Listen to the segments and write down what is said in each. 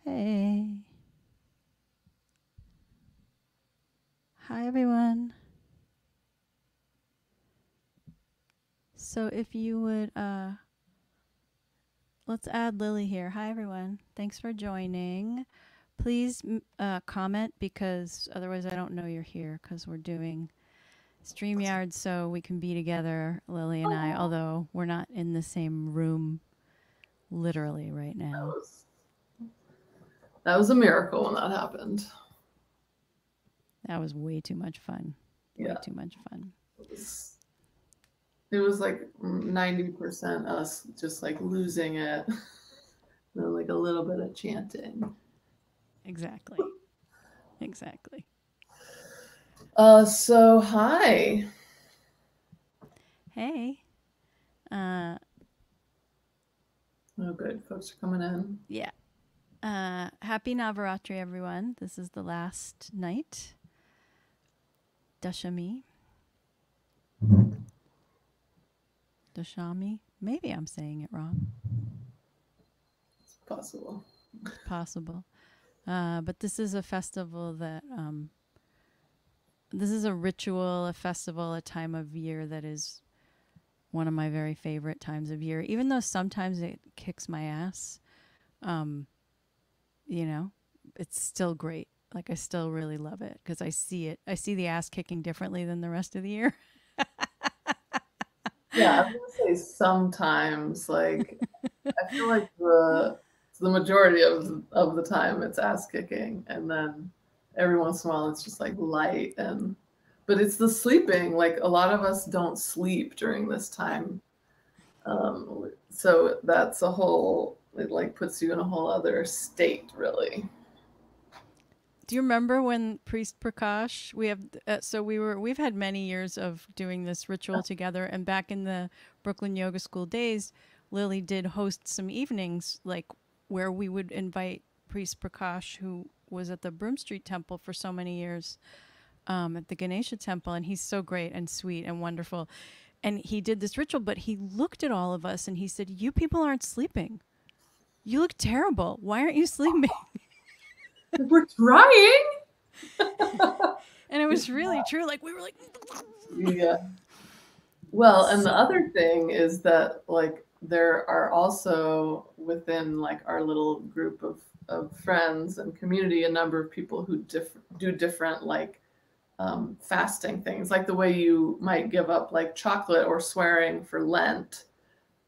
Hey. Hi, everyone. So if you would, let's add Lily here. Hi, everyone. Thanks for joining. Please comment because otherwise I don't know you're here because we're doing StreamYard so we can be together, Lily and I, although we're not in the same room literally right now. That was a miracle when that happened. That was way too much fun. Yeah. Way too much fun. It was like 90% us just like losing it. And then like a little bit of chanting. Exactly. Exactly. So hi. Hey. Oh, good. Folks are coming in. Yeah. Happy Navaratri, everyone. This is the last night. Dashami. Dashami. Maybe I'm saying it wrong. It's possible. Possible. But this is a festival that, this is a ritual, a festival, a time of year that is one of my very favorite times of year, even though sometimes it kicks my ass. You know, it's still great. Like I still really love it because I see it. I see the ass kicking differently than the rest of the year. Yeah, I was gonna say sometimes, like I feel like the majority of the time it's ass kicking, and then every once in a while it's just like light but it's the sleeping. Like a lot of us don't sleep during this time, so that's a whole. It like puts you in a whole other state, really. Do you remember when Priest Prakash, we've had many years of doing this ritual together, and back in the Brooklyn Yoga School days, Lily did host some evenings like where we would invite Priest Prakash, who was at the Broom Street Temple for so many years, at the Ganesha Temple, and he's so great and sweet and wonderful. And he did this ritual, but he looked at all of us and he said, "You people aren't sleeping. You look terrible. Why aren't you sleeping?" We're trying. And it was really true. Like we were like, Yeah. Well, and the other thing is that like there are also within like our little group of friends and community a number of people who do different like fasting things, like the way you might give up like chocolate or swearing for Lent.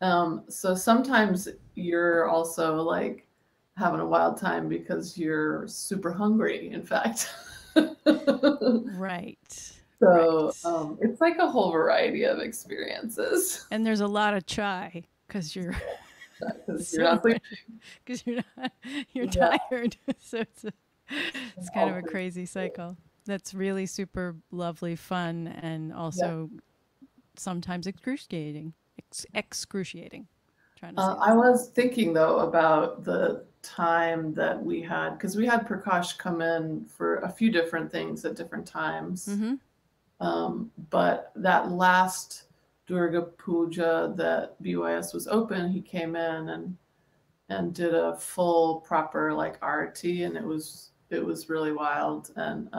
So sometimes you're also like having a wild time because you're super hungry, in fact. right. So Right. it's like a whole variety of experiences. And there's a lot of chai because you're Because you're so not sleeping. because you're Yeah. tired. So it's kind of a crazy cycle. That's really super lovely, fun, and Yeah. also sometimes excruciating. Excruciating. Trying to say I that. was thinking though about the time that we had, because we had Prakash come in for a few different things at different times. Mm-hmm. But that last Durga Puja that BYS was open, he came in and did a full proper like arati, and it was really wild. And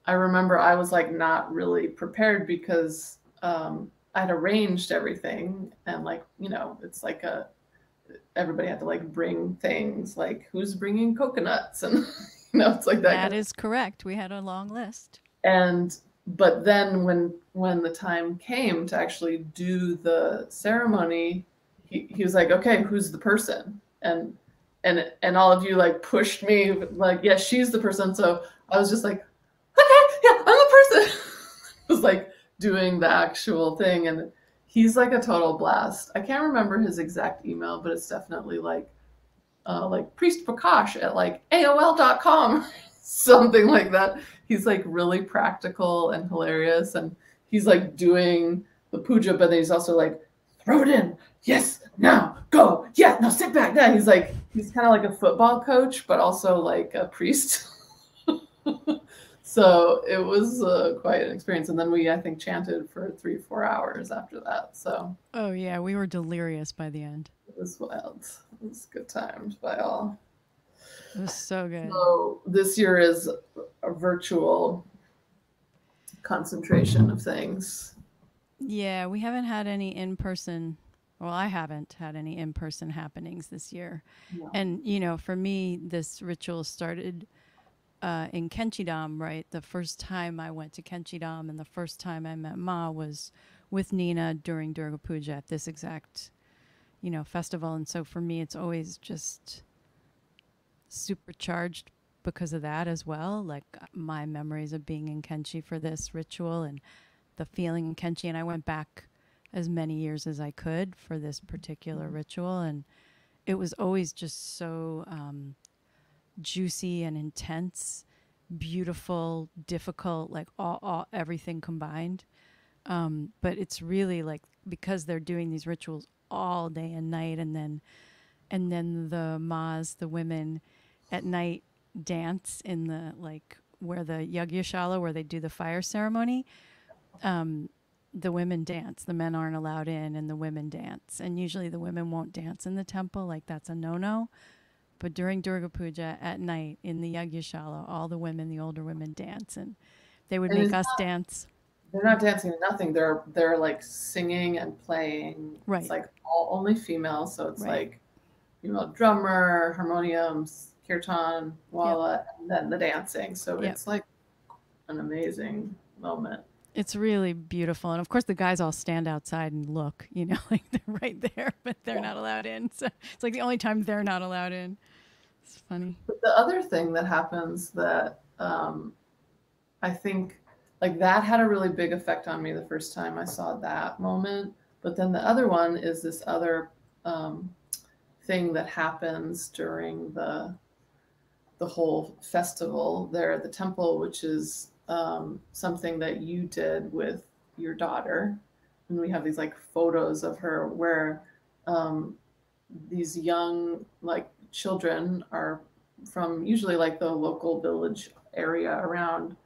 I remember I was like not really prepared because I'd arranged everything, and like it's like everybody had to like bring things, like who's bringing coconuts, and it's like that That kind of. is correct. We had a long list. And but then when the time came to actually do the ceremony, he was like, okay, who's the person? And all of you like pushed me like, yeah, she's the person. So I was just like, okay, yeah, I'm the person. It was like doing the actual thing, and he's like a total blast. I can't remember his exact email, but it's definitely like Priest Prakash at like AOL.com, something like that. He's like really practical and hilarious, and he's like doing the puja, but then he's also like, throw it in, yes, now, go, yeah, no, sit back. Yeah, he's kind of like a football coach, but also like a priest. So it was quite an experience, and then I think chanted for 3-4 hours after that. So Oh yeah, we were delirious by the end. it was wild. It was good times by all. It was so good. So this year is a virtual concentration of things. Yeah, we haven't had any in person. Well, I haven't had any in person happenings this year. Yeah. And, you know, for me, this ritual started in Kenchidam, right? The first time I went to Kenchidam and the first time I met Ma was with Nina during Durga Puja at this exact, you know, festival. And so for me, it's always just supercharged because of that as well. Like my memories of being in Kenchi for this ritual and the feeling in Kenchi. And I went back as many years as I could for this particular ritual. And it was always just so juicy and intense, beautiful, difficult, like all everything combined. But it's really like because they're doing these rituals all day and night, and then the mas, the women, at night dance in the like where the Yagyashala, where they do the fire ceremony. Um, the women dance. The men aren't allowed in, and the women dance. And usually the women won't dance in the temple, like that's a no-no. But during Durga Puja at night in the Yagyashala, all the women, the older women, dance, and they would And make it's us dance. they're not dancing or nothing. They're like singing and playing. It's Right, like all only female, so it's right. like female drummer, harmoniums, kirtan, Yep, wala, and then the dancing. So yep. it's like an amazing moment. It's really beautiful. And of course, the guys all stand outside and look, you know, like they're right there, but they're Yeah. not allowed in. So it's like the only time they're not allowed in. It's funny. But the other thing that happens that I think like that had a really big effect on me the first time I saw that moment. But then the other one is this other um, thing that happens during the whole festival there at the temple, which is something that you did with your daughter. And we have these like photos of her where um, these young like children are from usually like the local village area around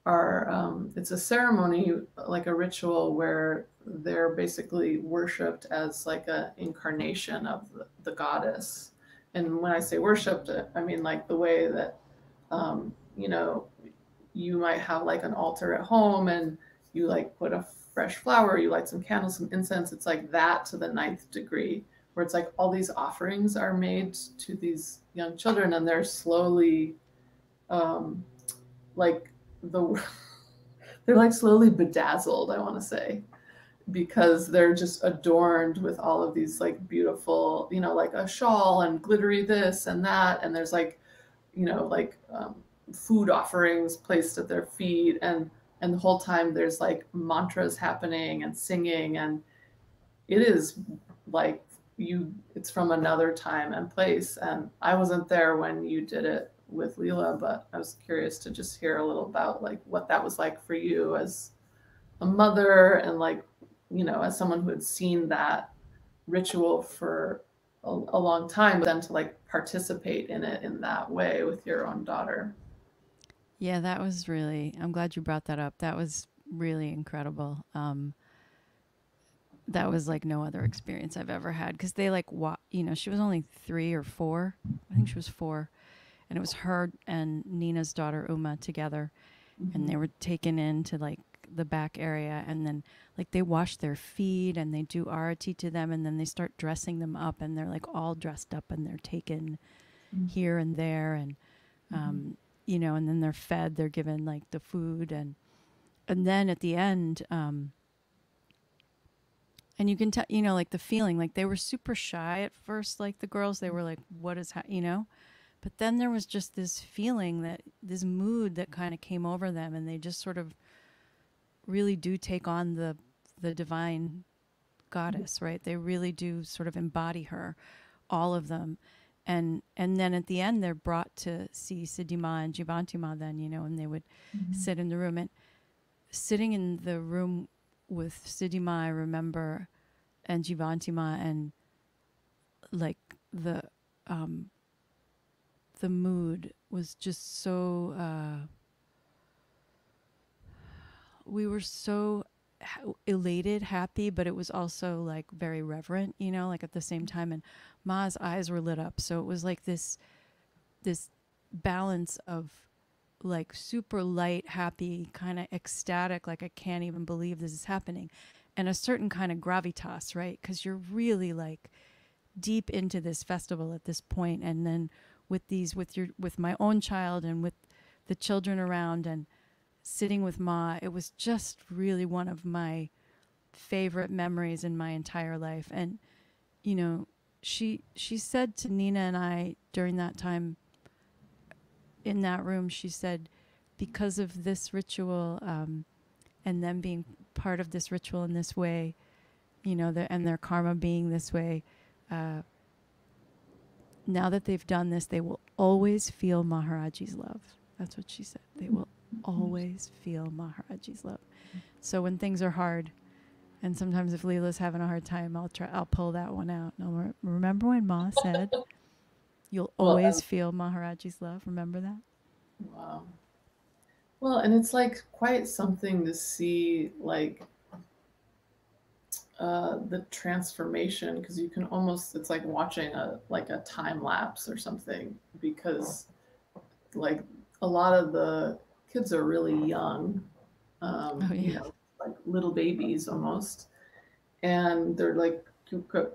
are it's a ceremony like a ritual where they're basically worshipped as like a incarnation of the goddess. And when I say worshipped, I mean like the way that you know, you might have like an altar at home and you like put a fresh flower, you light some candles, some incense. It's like that to the ninth degree, where it's like all these offerings are made to these young children and they're slowly um, like the they're like slowly bedazzled, I want to say, because they're just adorned with all of these like beautiful, you know, like a shawl and glittery this and that, and there's like, you know, like food offerings placed at their feet, and the whole time there's like mantras happening and singing, and it is like it's from another time and place. And I wasn't there when you did it with Leela, but I was curious to just hear a little about like what that was like for you as a mother and like, you know, as someone who had seen that ritual for a long time, but then to like participate in it in that way with your own daughter. Yeah, that was really, I'm glad you brought that up. That was really incredible. That was like no other experience I've ever had because they like, you know, she was only 3 or 4. I think she was 4. And it was her and Nina's daughter, Uma, together. And Mm-hmm. they were taken into like the back area. And then like they wash their feet and they do arati to them. And then they start dressing them up. And they're like all dressed up and they're taken here and there. And, Mm-hmm. you know, and then they're fed, they're given like the food. And then at the end, and you can tell, you know, like the feeling, like they were super shy at first, like the girls, they were like, what is, you know? But then there was just this feeling that this mood that kind of came over them, and they just sort of really do take on the divine goddess, right? They really do sort of embody her, all of them. And then at the end they're brought to see Siddhima and Jivantima then, you know, and they would Mm-hmm. sit in the room. And sitting in the room with Siddhima, I remember, and Jivantima, and like the um the mood was just so we were so elated, happy, but it was also like very reverent, you know, like at the same time. And Ma's eyes were lit up. So it was like this this balance of like super light, happy, kind of ecstatic, like I can't even believe this is happening, and a certain kind of gravitas, right? Because you're really like deep into this festival at this point, and then with my own child and with the children around and sitting with Ma, it was just really one of my favorite memories in my entire life. And you know, she said to Nina and I during that time in that room, she said, because of this ritual, and them being part of this ritual in this way, you know, and their karma being this way, uh, now that they've done this, they will always feel Maharaji's love. That's what she said. They will always feel Maharaji's love. So when things are hard, and sometimes if Leela's having a hard time, I'll pull that one out. And I'll remember when Ma said, "You'll Well, always feel Maharaji's love." Remember that? wow. Well, and it's like quite something to see, like the transformation, because you can almost, it's like watching a time lapse or something, because like a lot of the kids are really young, Oh you yeah. know, like little babies almost, and they're like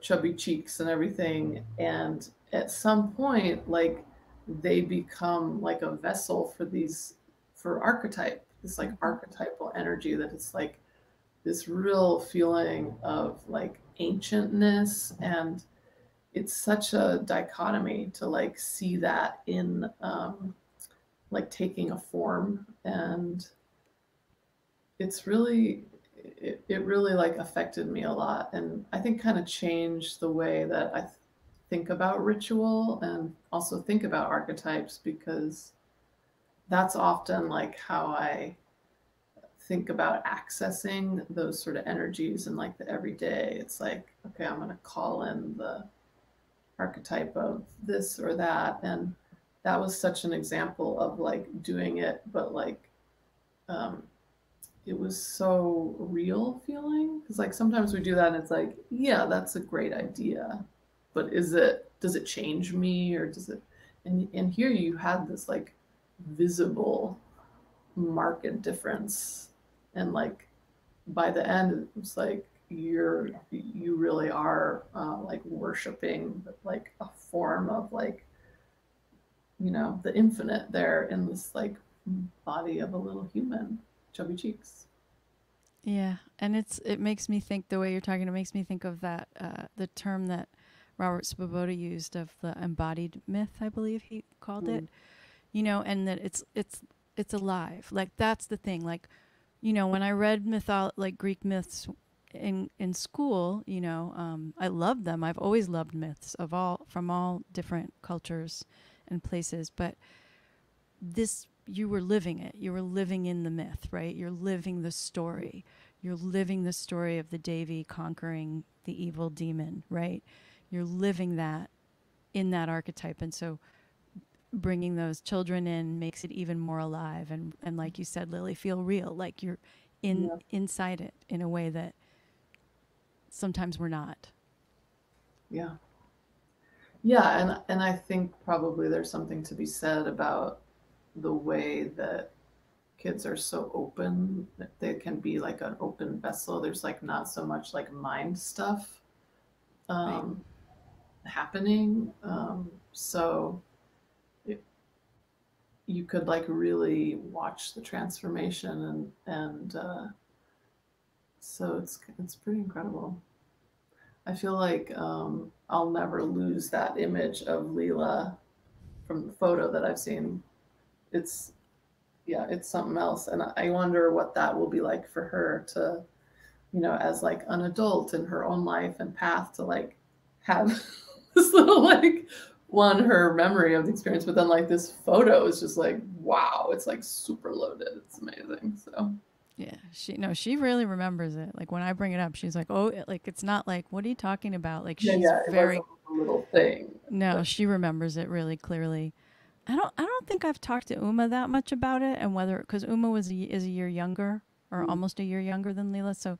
chubby cheeks and everything, and at some point, like they become like a vessel for these, for archetype, this like archetypal energy, that it's like this real feeling of like ancientness, and it's such a dichotomy to like see that in like taking a form, and it's really, it really like affected me a lot, and I think kind of changed the way that I think about ritual and also think about archetypes, because that's often like how I think about accessing those sort of energies in like the everyday. It's like, okay, I'm going to call in the archetype of this or that, and that was such an example of like doing it, but like um, it was so real feeling, because like sometimes we do that and it's like, yeah, that's a great idea, but does it change me, or does it, and here you had this like visible market difference, and like by the end it was like you really are like worshiping like a form of like, you know, the infinite there in this like body of a little human, chubby cheeks. Yeah, and it makes me think the way you're talking. It makes me think of that the term that Robert Svoboda used of the embodied myth. I believe he called it. Mm. You know, and that it's alive. Like that's the thing. Like, you know, when I read like Greek myths in school, you know, I loved them. I've always loved myths of all from all different cultures and places. But this, you were living it. You were living in the myth, right? You're living the story. You're living the story of the Devi conquering the evil demon, right? You're living that in that archetype. And so bringing those children in makes it even more alive, and like you said, Lily, feel real, like you're Yeah. inside it in a way that sometimes we're not. Yeah. Yeah, and I think probably there's something to be said about the way that kids are so open, that they can be like an open vessel. There's like not so much like mind stuff Right. um, happening. So it, you could like really watch the transformation, and so it's pretty incredible. I feel like I'll never lose that image of Leela from the photo that I've seen. It's, yeah, it's something else, and I wonder what that will be like for her to, you know, as like an adult in her own life and path, to like have this little like one, her memory of the experience, but then like this photo is just like, wow, it's like super loaded. It's amazing. So Yeah, she really remembers it. Like when I bring it up, she's like, "Oh, like it's not like what are you talking about?" Like yeah, she's yeah, it wasn't very a little thing. no, But she remembers it really clearly. I don't think I've talked to Uma that much about it, and whether because Uma is a year younger or mm, almost a year younger than Leela, so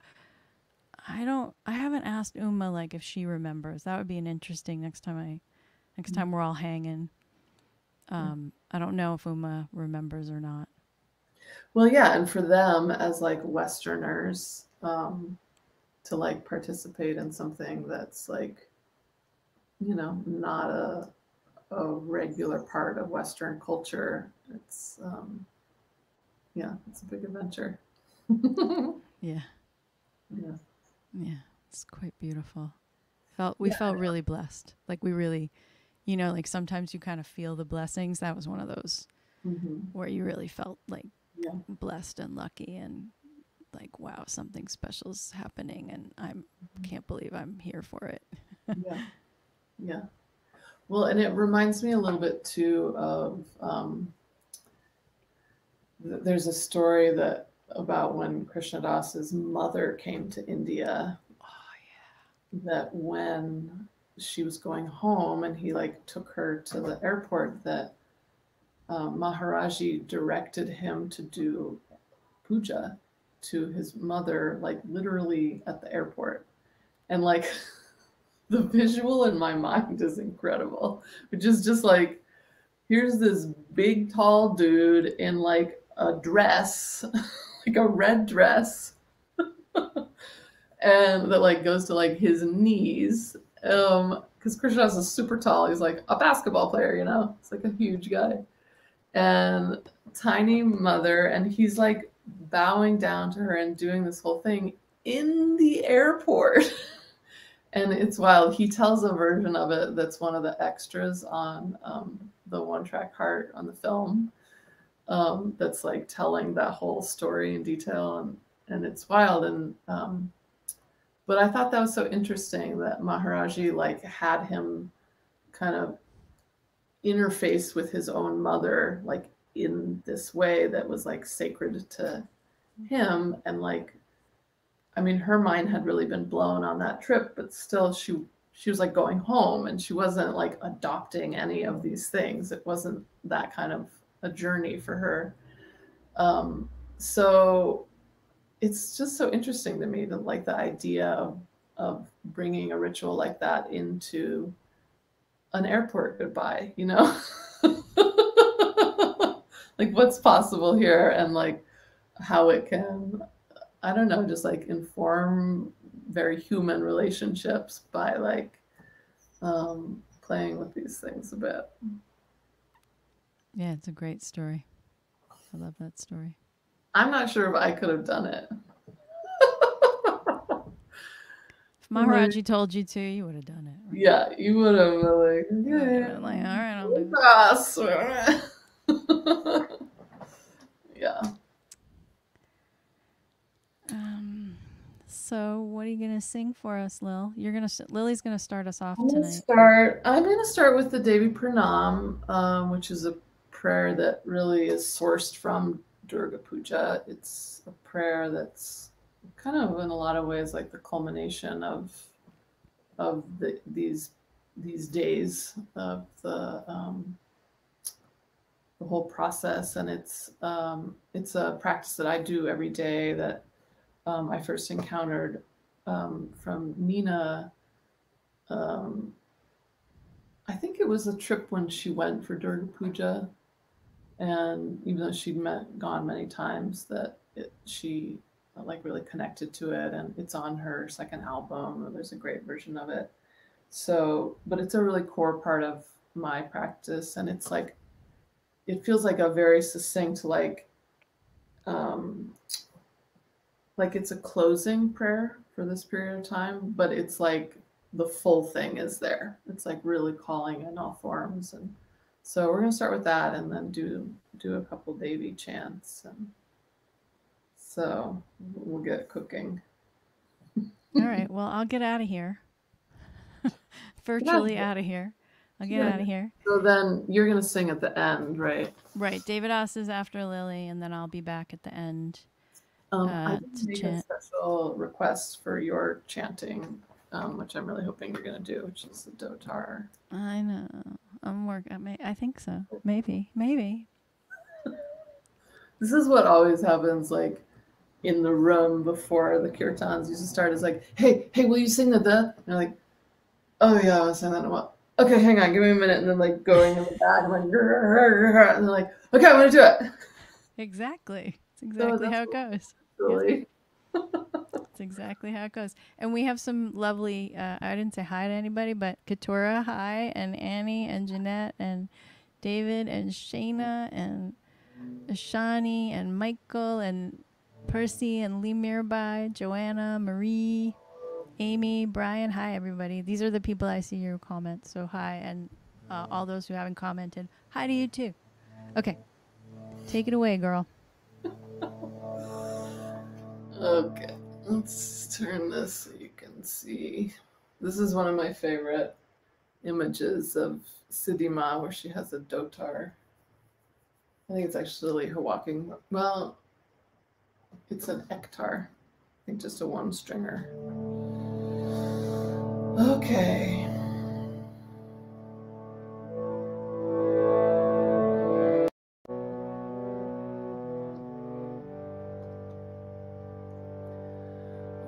I haven't asked Uma like if she remembers. That would be an interesting next time we're all hanging. I don't know if Uma remembers or not. Well, yeah, and for them as like Westerners, to like participate in something that's like, not a regular part of Western culture, it's a big adventure. Yeah. Yeah. Yeah. It's quite beautiful. We Yeah. felt really blessed. Like we really, like sometimes you kind of feel the blessings. That was one of those Hmm. where you really felt like Yeah. blessed and lucky and like, wow, something special's happening and I can't believe I'm here for it. Yeah. Yeah. Well, and it reminds me a little bit too of there's a story that about when Krishnadas's mother came to India, Oh, that when she was going home and he like took her to the airport, that Maharaji directed him to do puja to his mother, like literally at the airport. And like the visual in my mind is incredible, which is just like, here's this big, tall dude in like a dress, like a red dress, and that like goes to like his knees. Because Krishnadas is super tall. He's like a basketball player, It's like a huge guy. And tiny mother, and he's like bowing down to her and doing this whole thing in the airport. And it's wild. He tells a version of it that's one of the extras on the One Track Heart on the film. That's like telling that whole story in detail, and it's wild. And but I thought that was so interesting that Maharaji like had him kind of interface with his own mother, like in this way that was like sacred to him. And like, I mean, her mind had really been blown on that trip, but still she was like going home, and she wasn't like adopting any of these things. It wasn't that kind of a journey for her. So it's just so interesting to me, that like the idea of bringing a ritual like that into an airport goodbye. Like what's possible here, and like how it can, I don't know, just like inform very human relationships by like playing with these things a bit. yeah, it's a great story. I love that story. I'm not sure if I could have done it. If Maharaji told you to, you would have done it. Right? Yeah, you would have been like, yeah, like, all right, I'll do it. Yeah. So what are you gonna sing for us, Lil? Lily's gonna start us off I'm tonight. gonna start with the Devi Pranam, which is a prayer that really is sourced from Durga Puja. It's a prayer that's kind of in a lot of ways like the culmination of these days of the whole process, and it's a practice that I do every day that I first encountered from Nina. I think it was a trip when she went for Durga Puja, and even though she'd gone many times, that she like really connected to it, and it's on her second album, and there's a great version of it. So, but it's a really core part of my practice, and it's like, it feels like a very succinct, like it's a closing prayer for this period of time, but it's like the full thing is there. It's like really calling in all forms. And so we're going to start with that, and then do a couple Devi chants, and so we'll get cooking. All right. Well, I'll get out of here. Virtually out of here. I'll get out of here. So then you're going to sing at the end, right? Right. Devadas is after Lily, and then I'll be back at the end. I did make a special request for your chanting, which I'm really hoping you're going to do, which is the Dotar. I know. I'm working. I think so. Maybe. This is what always happens, like in the room before the kirtans used to start. Is like, hey, will you sing the? And you're like, oh yeah, I was saying that. okay, hang on, give me a minute, and then like going in the back, I'm like, and they're like, okay, I'm gonna do it. Exactly. It's So exactly that's how it goes. Yep. really It's exactly how it goes. And we have some lovely, I didn't say hi to anybody, but Katura, hi, and Annie, and Jeanette, and David, and Shayna, and Ashani, and Michael, and Percy, and Lee Mirbai, Joanna, Marie, Amy, Brian. Hi, everybody. These are the people I see your comments. So hi, and all those who haven't commented, hi to you too. Okay, take it away, girl. okay. Let's turn this so you can see. This is one of my favorite images of Siddhima where she has a dotar. I think it's actually her walking. Well, it's an ektar. I think just a one stringer. Okay.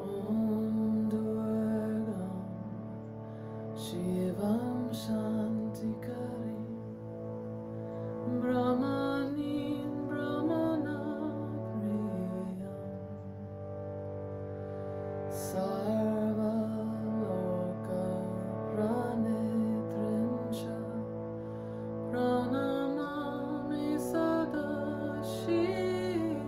Om Durgam Shivam Shantikari Brahmanin Brahmana Priyam Sarva Loka Pranitrincha Pranamami Sada Shiva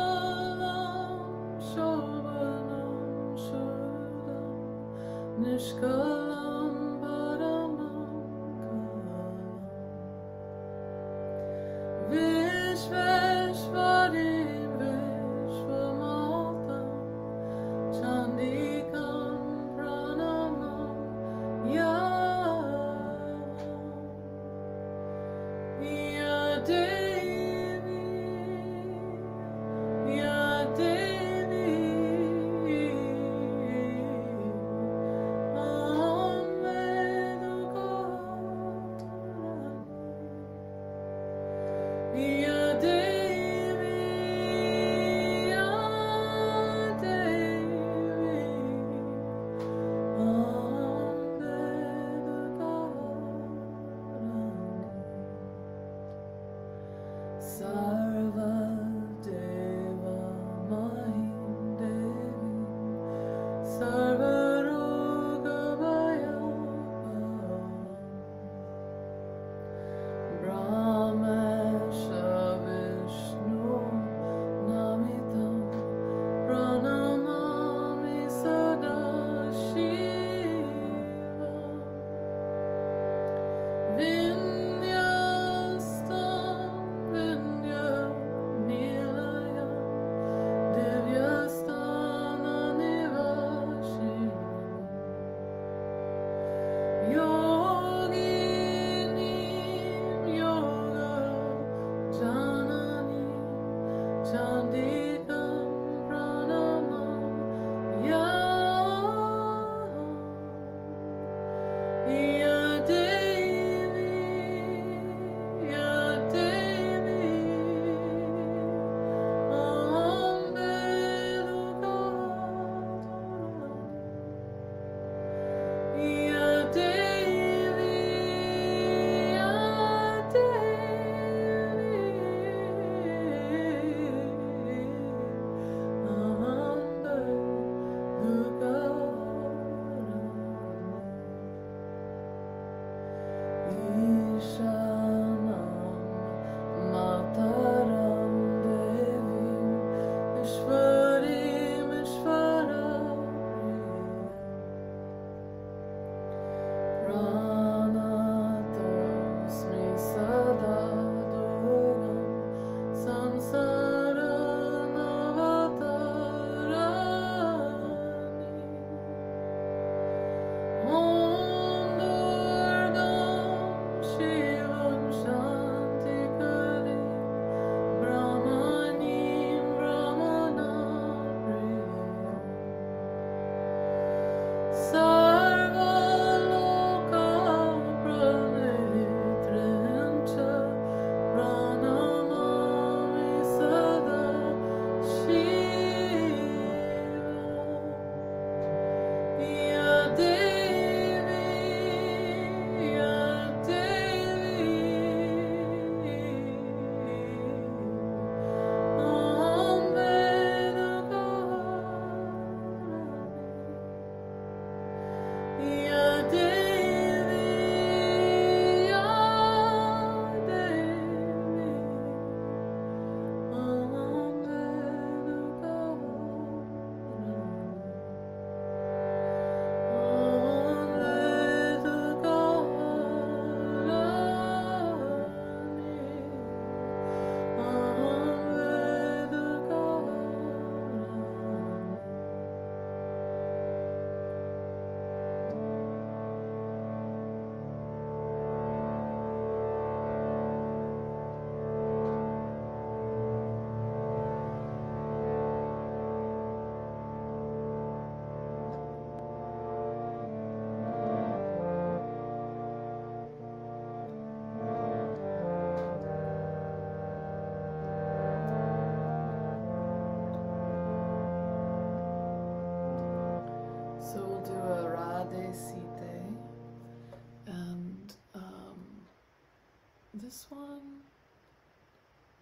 Mangalam Shobhanam Shuddham Nishkalam Paramam Kalam Vishveshwarim Vishwamaltam Chandikam Pranamam Yam Ya Devi Ya Devi Om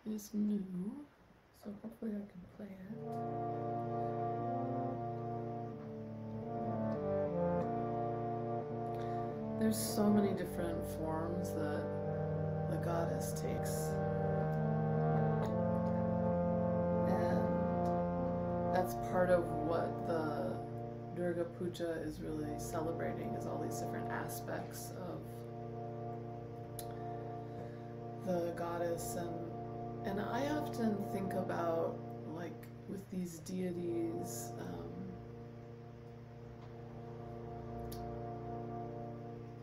is new, so hopefully I can play it. There's so many different forms that the goddess takes. And that's part of what the Durga Puja is really celebrating, is all these different aspects of the goddess. And I often think about, like, with these deities,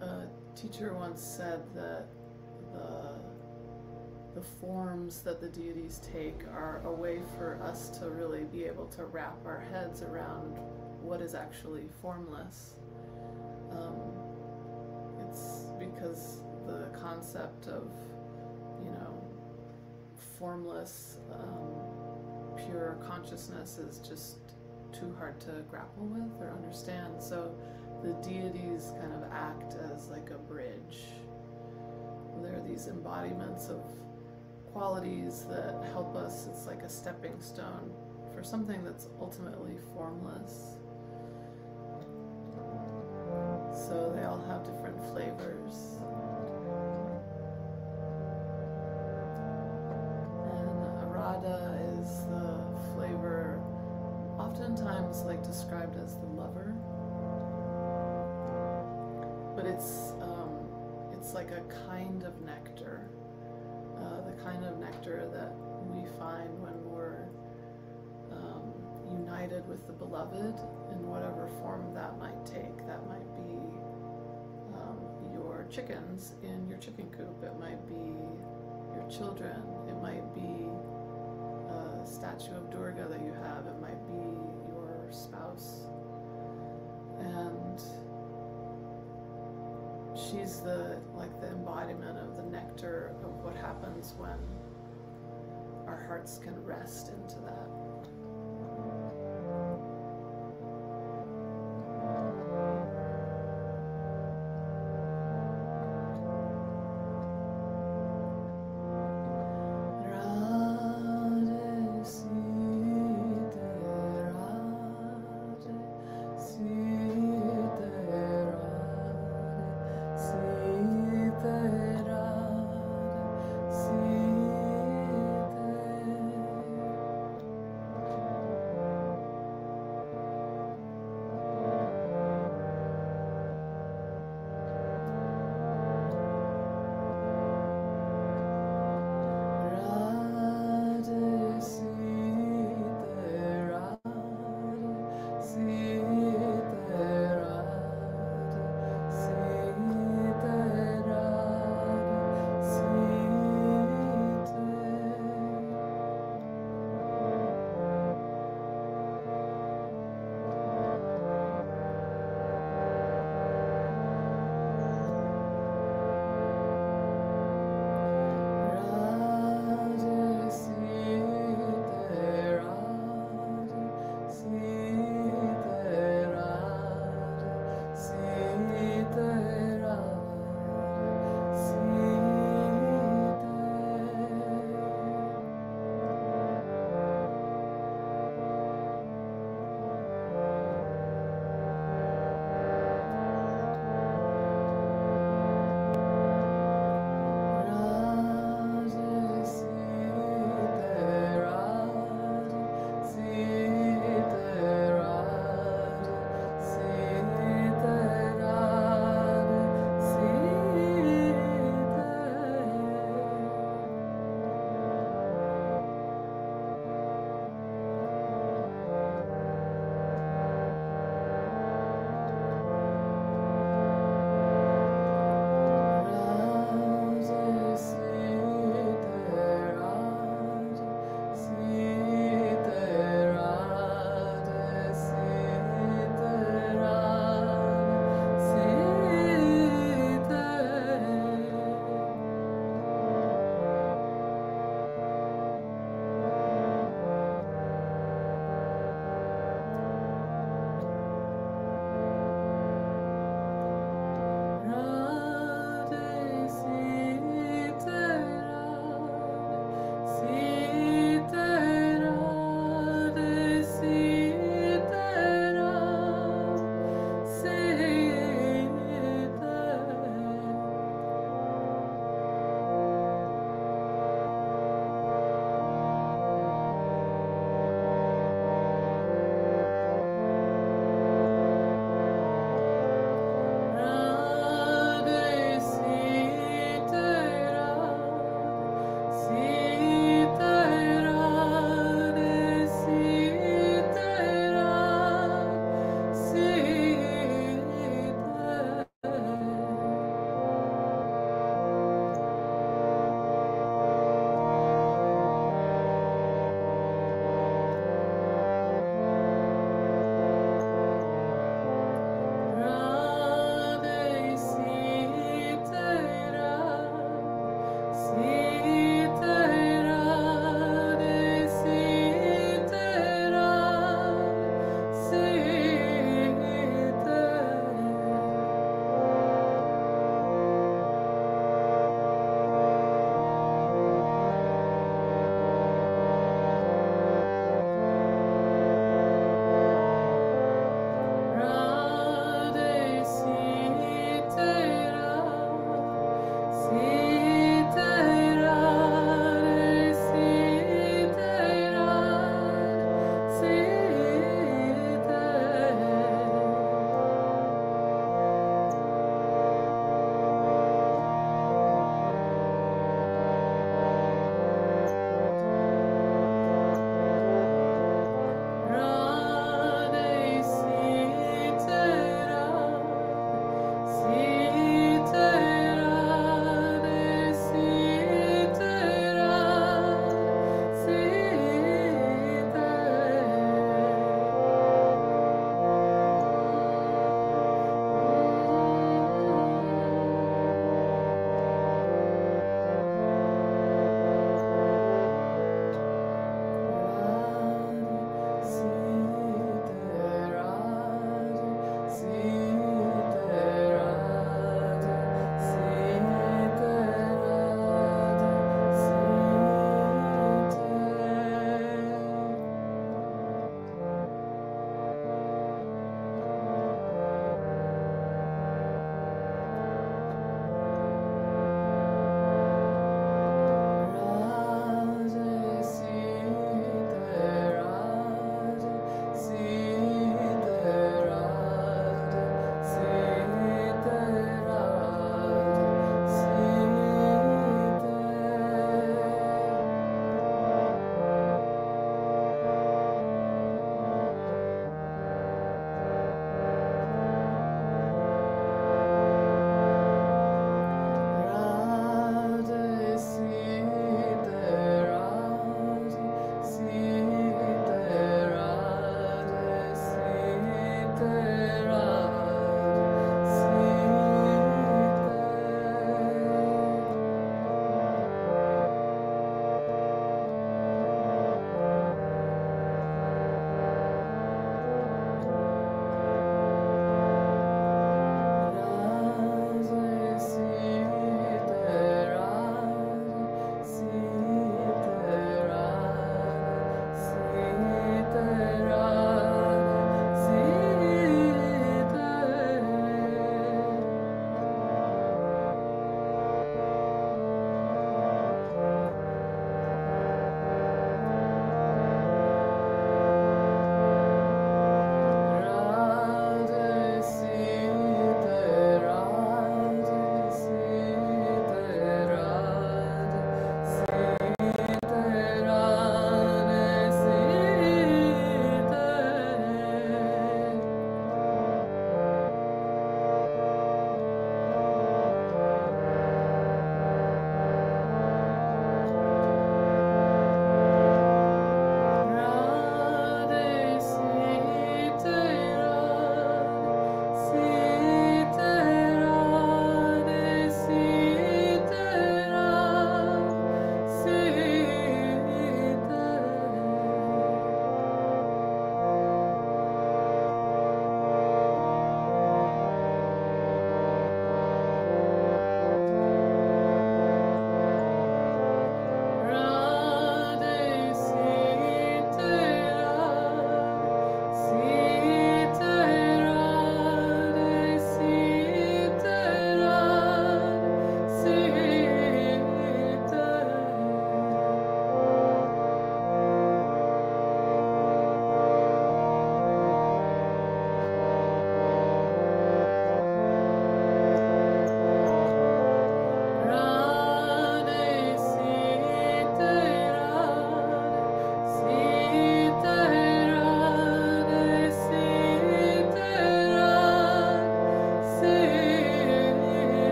a teacher once said that the forms that the deities take are a way for us to really be able to wrap our heads around what is actually formless. It's because the concept of, you know, formless, pure consciousness is just too hard to grapple with or understand. So the deities kind of act as like a bridge. They're these embodiments of qualities that help us. It's like a stepping stone for something that's ultimately formless. So they all have different flavors. And Arada is the flavor, oftentimes like described as the lover. But it's like a kind of nectar, the kind of nectar that we find when we're united with the beloved in whatever form that might take. That might be your chickens in your chicken coop. It might be your children. It might be a statue of Durga that you have. It might be your spouse. And she's the embodiment of the nectar of what happens when our hearts can rest into that.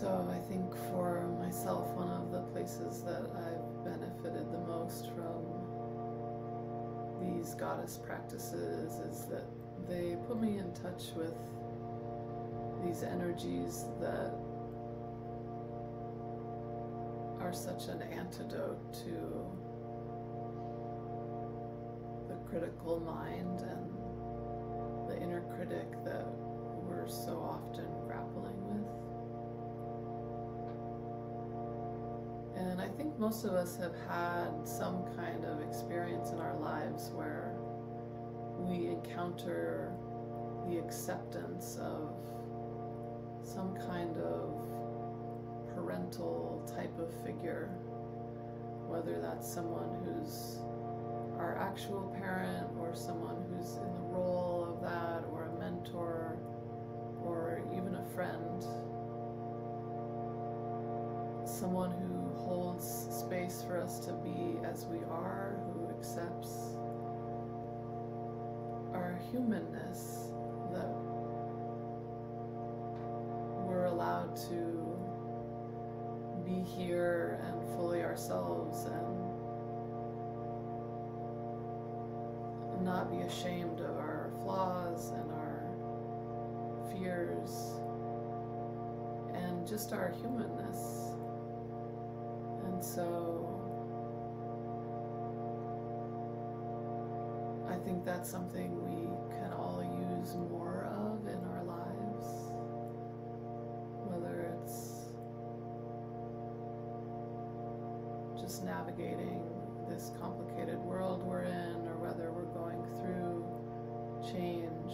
So I think for myself, one of the places that I've benefited the most from these goddess practices is that they put me in touch with these energies that are such an antidote to the critical mind and the inner critic that we're so often grappling with. And I think most of us have had some kind of experience in our lives where we encounter the acceptance of some kind of parental type of figure, whether that's someone who's our actual parent or someone who's in the role of that, or a mentor, or even a friend, someone who holds space for us to be as we are, who accepts our humanness, that we're allowed to be here and fully ourselves and not be ashamed of our flaws and our fears and just our humanness. And so I think that's something we can all use more of in our lives, whether it's just navigating this complicated world we're in, or whether we're going through change,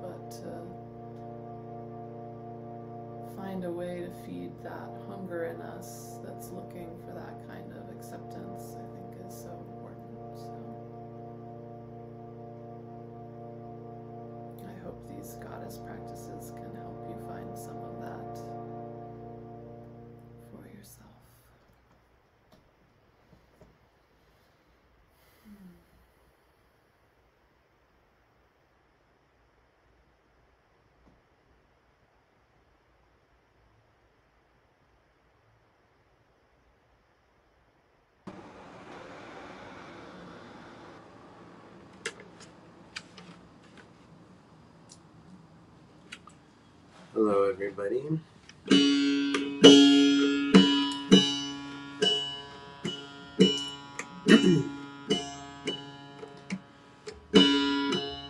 but to find a way to feed that hunger in us that's looking for that kind of acceptance, I think is so important. So I hope these goddess practices can help you find some of that for yourself. Hello, everybody.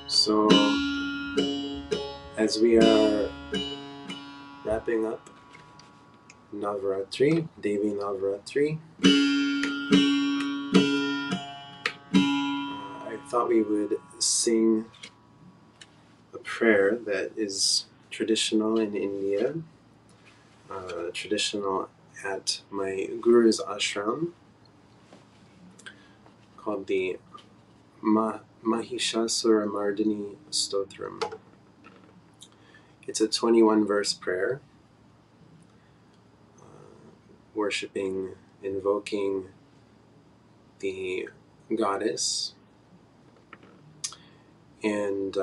So, as we are wrapping up Navaratri, Devi Navaratri, I thought we would sing a prayer that is traditional in India, traditional at my guru's ashram, called the Mahishasuramardini Stotram. It's a 21-verse prayer, worshipping, invoking the goddess, and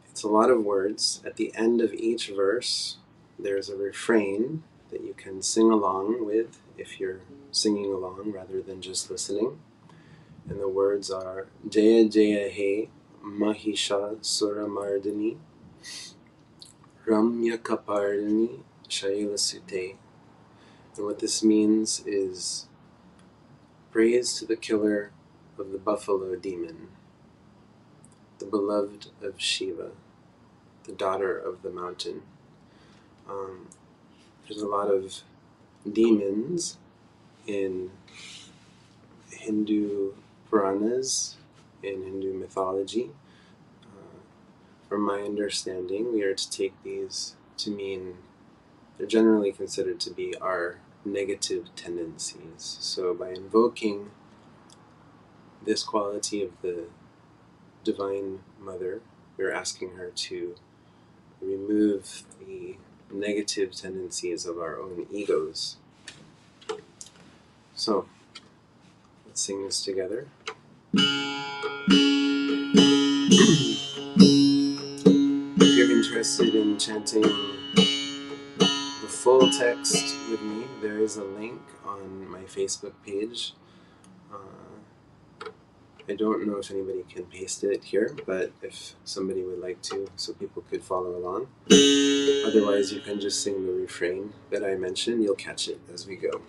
it's a lot of words. At the end of each verse, there's a refrain that you can sing along with if you're singing along rather than just listening. And the words are Jaya Jaya He Mahishasuramardini Ramya Kapardini Shailasute. And what this means is praise to the killer of the buffalo demon, the beloved of Shiva, the daughter of the mountain. There's a lot of demons in Hindu Puranas, in Hindu mythology. From my understanding, we are to take these to mean they're generally considered to be our negative tendencies. So by invoking this quality of the Divine Mother, we're asking her to remove the negative tendencies of our own egos. So, let's sing this together. If you're interested in chanting full text with me, there is a link on my Facebook page. I don't know if anybody can paste it here, but if somebody would like to, so people could follow along. Otherwise, you can just sing the refrain that I mentioned. You'll catch it as we go.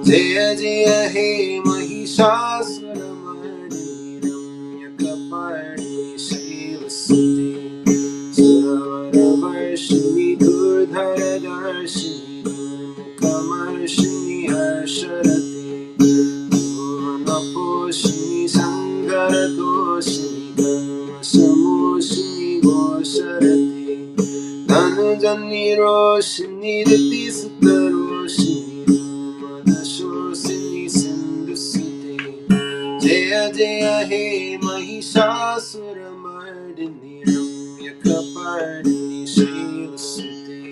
Jaya Jaya He Mahishasuramardinim Yakapardini Shaivasuti Suravaravarshini Durdharadarshini Durmukamarshini Harsharati Bhuvanaposhini Sangaratoshini Dharmasamoshini Gosharati Dhanujani Roshini Riti Sutaroshini Jaya Jaya He Mahishasuramardinim Yakapardini Shaivasuti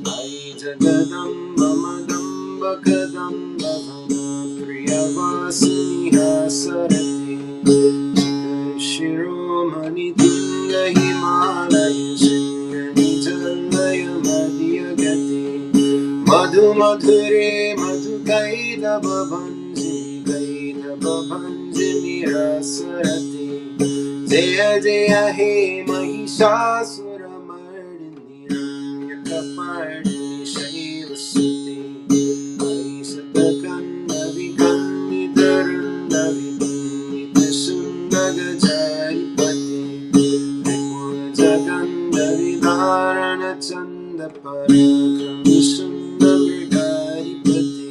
Ai Jagadamba Madamba Kadamba Vana Priyavasini Hasarati Shiromani Tunga Himalaya Shingani Jalaya Madhyagati Madhu Madhure Madhu Kaida Bhavanjini Rasarati Jaya Jaya He Mahishasuramardinim Yakapardini Shaivasuti Ai Satakanda Vikanni Darunda Vidunita Sundagajaripati Rikuna Jaganda Vidharana Chanda Parakrama Sundamirgaripati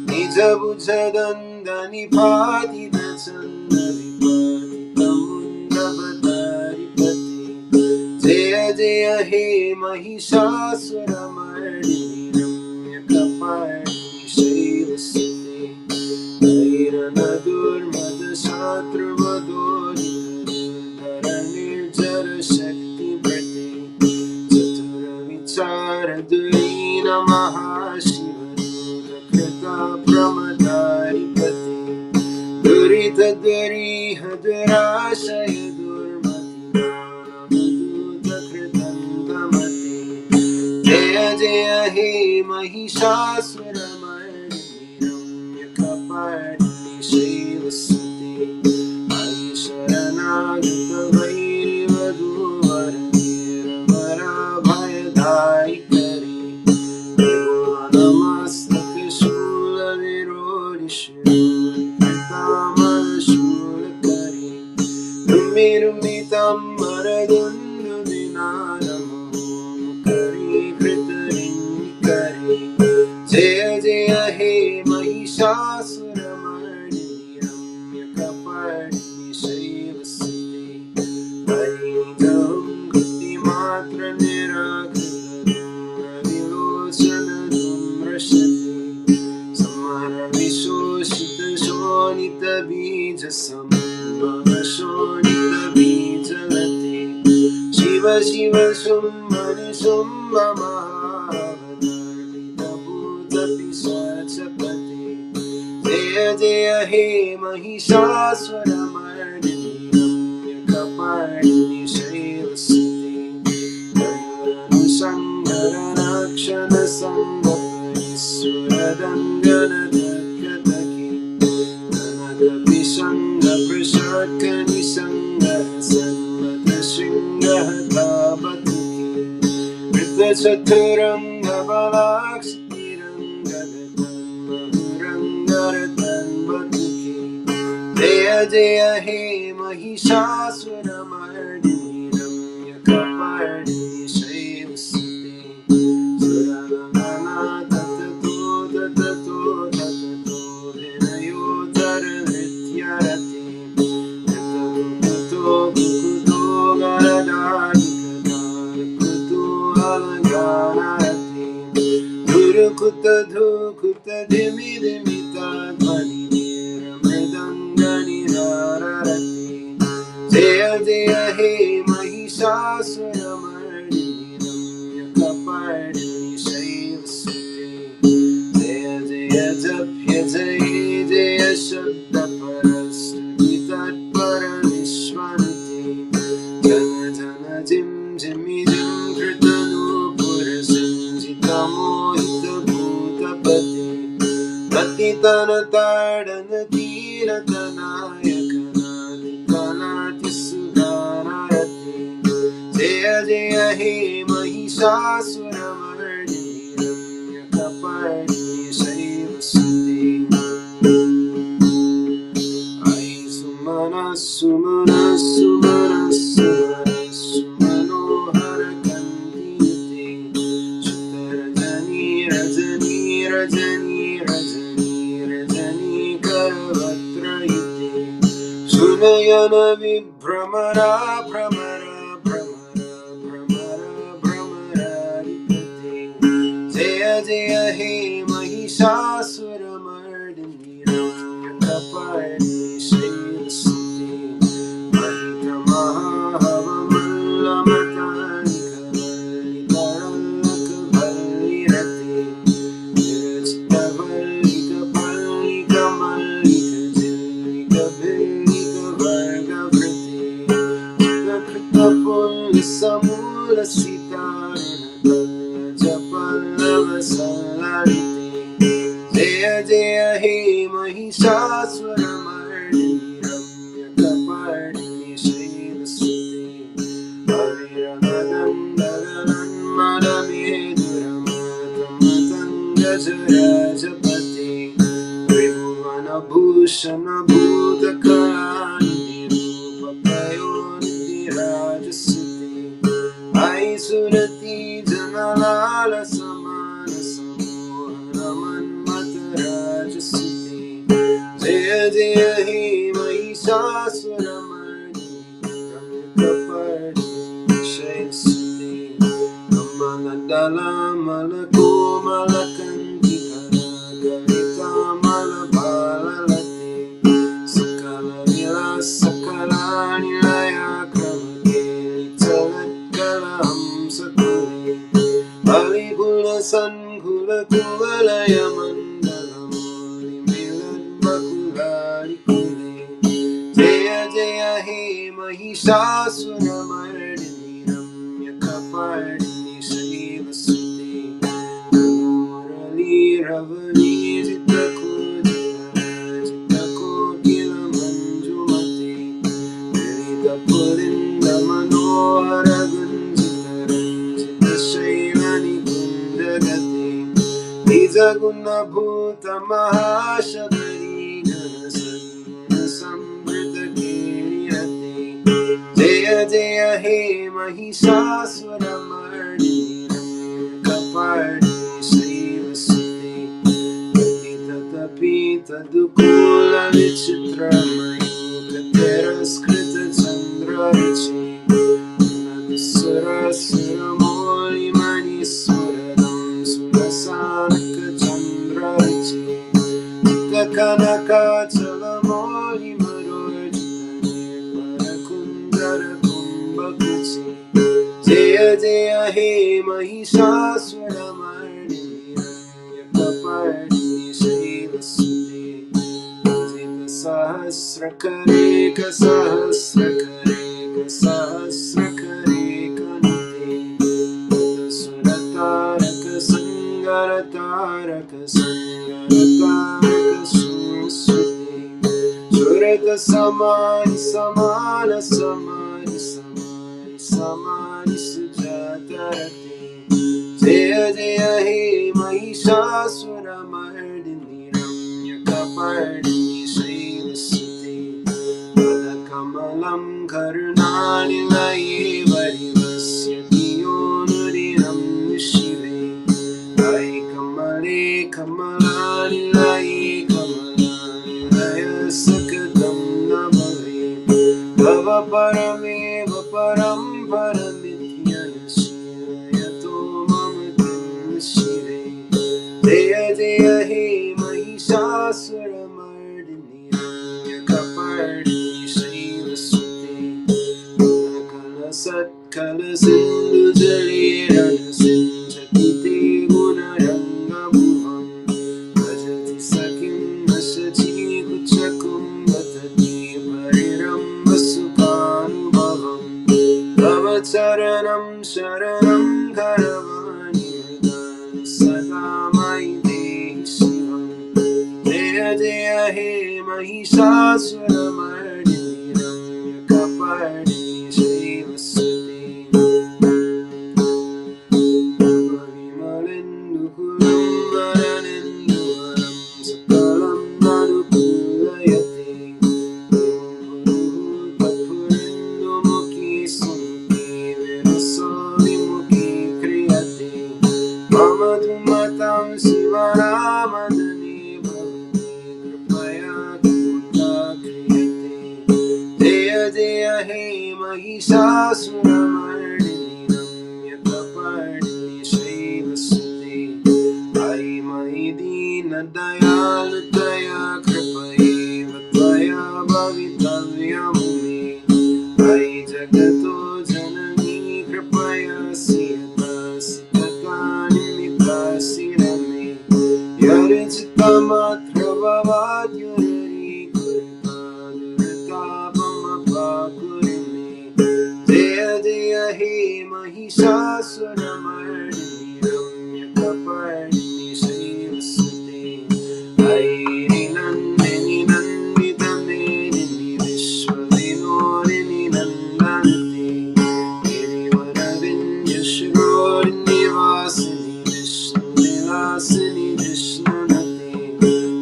Nijabujadandani Padita Chanda Vipati Tamundavadaripati Jaya Jaya He Mahishasuramardinim Yakapardini Shaivasuti Vairanadur Madhashatruvadodita Dharanirjara Shakti Prati Chatura Vichara Durina Mahashiva Krita Pramadharipati Durita Duriha Durashaya Durmati Dhanavaduta Kritandamati Jaya Jaya He Mahishasuramardinim Yakapardini Shaivasuti Ai Sharanagata Vairivaduvara Niravara Namaste Shula Virodi Shuri Tamara Shula Kari Rumirumitam Maradundu Dinaramu Kari Kritarini Kari Jaya Jaya He Mahishasuramardinim Yakapardini Shaivasuti Vaidam Gati Matra Samara Vishoshita Shonita Bija Samara Shonita Bija Lati Shiva Shiva Shummani Shumma Mahavadharita Bhuta Pisachapati Jaya Jaya He Mahishasuramardinim Yakapardini Shaivasuti Sangharanakshana Sanghapariswaradangana Dhakyataki Dhanakapi Sangha Prashakani Sangha Sanmata Shringaha Dhabatuki Vrita Chaturanga Balakshtiranga Mahuranga Batuki Jaya Jaya He Mahishasuramardinim Suganarati Durukuta Dhukuta Dimi Dimita Dhvani Mridangani Nararati Jaya Jaya He Mahishasuramardini Ramyakapardini Shaivasuti Jaya Jaya Japya Jaya Jaya Shabda Parastuti Tatparamishwanti Jana Jana Jim Jimmy Jim Kritanu Purasanjita Mohita Bhutapati Patitana Tardana Tiratanayakana Kanati Suganarati Jaya Jaya He Mahishasuramardini Ramyakapardini Shaivasuti Ai Sumana Sumana Sumana Sumana Sumanohara Kantiti Chitarajani Rajani Rajani Rajani Rajani Karavatrayiti Sunayana Vibramara Bramara Bramara Bramara Bramara Ripati Jaya Jaya He Mahishasuramardini Ramyakapardini Shaivasuti Mahita Mahahavamallamatarika Vallitarallaka Vallirati Virajita Vallika Pallika Mallika Jillika Villika Varga Vriti Krita Krita Pullisa Mula Sitarana Talla Japallava Sallariti Jaya Jaya He Mahishasuramardini Ramyakapardini Shaivasuti Aviranadandagalan Madameduramatamatangajarajapati Tribhuvana Bhushana Bhudakarani Rupakayonidhirajasuti Ai Surati Janalala Samana Samohana Manmatarajasuti Jaya Jaya He Mahishasuramardini Ramyakapardini Shaivasuti Kamanandala Malako Malakanti Karagarita Malabalalati Sakala Vila Sakala Nilaya Kramakeli Chalakkala Hamsakuli Balikula Sankula Kuvalaya Mandala Moli Milad Makulari Kuli Jaya Jaya He Mahishasuramardini Ramyakapardini Shaivasuti Murali Ravani Jita Kotila Manjumati Lilita Pulinda Manohara Gunjita Ranjita Shailani Kundagati Nija Guna Bhuta Mahashabari Gana Sadguna Samvrita Kiriyati Jaya Jaya He Mahishasuramardini Ramyakapardini Shaivasuti Patita Tapita Dukula Vichitra Mayuka Teraskrita Chandra Vichi Nadusura Suramoli Mani Suradam Surasanaka Chandra Vichi Chitta Kanaka Chalamoli Marojita Parakundara Kumbhakuchi Jaya Jaya He Mahishasuramardini Ramyakapardini Shaivasuti Jita Sahasrakareka Sahasrakareka Sahasrakareka Niti Surataraka Sangarataraka Sangarataraka Susuti Surata Samani Samana Samani Samani Samani Sujatarati Jaya Jaya He Mahishasuramardini Ramyakapardini Shaivasuti Padakamalam Karunanilaye Varivasyati Yonuriram Nishive Ai Kamale Kamalanilaye Kamalanilaye Sakatam Navave Bhava Parameva Param Paramityanashyayato जय जय हे महिषासुरमर्दिनि रम्यकपर्दिनि शैलसुते कलसत्कलसिन्धुजले रणसिञ्चति ते गुणरङ्गभुवम् भजति सखिं नशचीकुचकुम्भतटी परिरम्भसुखानुभवम् तव चरणं शरणं करवाणि मृगानि सदा मयि देहि शिवम् जय जय हे महिषासुरमर्दिनि रम्यकपर्दिनि शैलसुते परिमलेन्दुकुलं वरनेन्दुवरं सकलं अनुकूलयते तत्पुरेन्दुमुखी सुमुखी विरसो विमुखी क्रियते मम तु मतं शिवनामदने भवति कृपया कृपा क्रियते जय जय हे महिषासुरमर्दिनि रम्यकपर्दिनि शैलसुते अयि मयि दीनदयालुतया कृपयैव त्वया भवितव्यं मे अयि जगतो जननी कृपया सियतासितकानिमितासि रमे यर्चितमात्रभवाद्युररीकुरुतादुरतापमपाकुरु मे जय जय हे महिषासुरमर्दिनि रम्यकपर्दिनि शैलसुते ऐरिनन्दिनि नन्दितमेदिनि विश्वविनोदिनि नन्दन्ति गिरिवरविन्ध्यश्रोणिवासिनि विष्णुविलासिनि विष्णुनते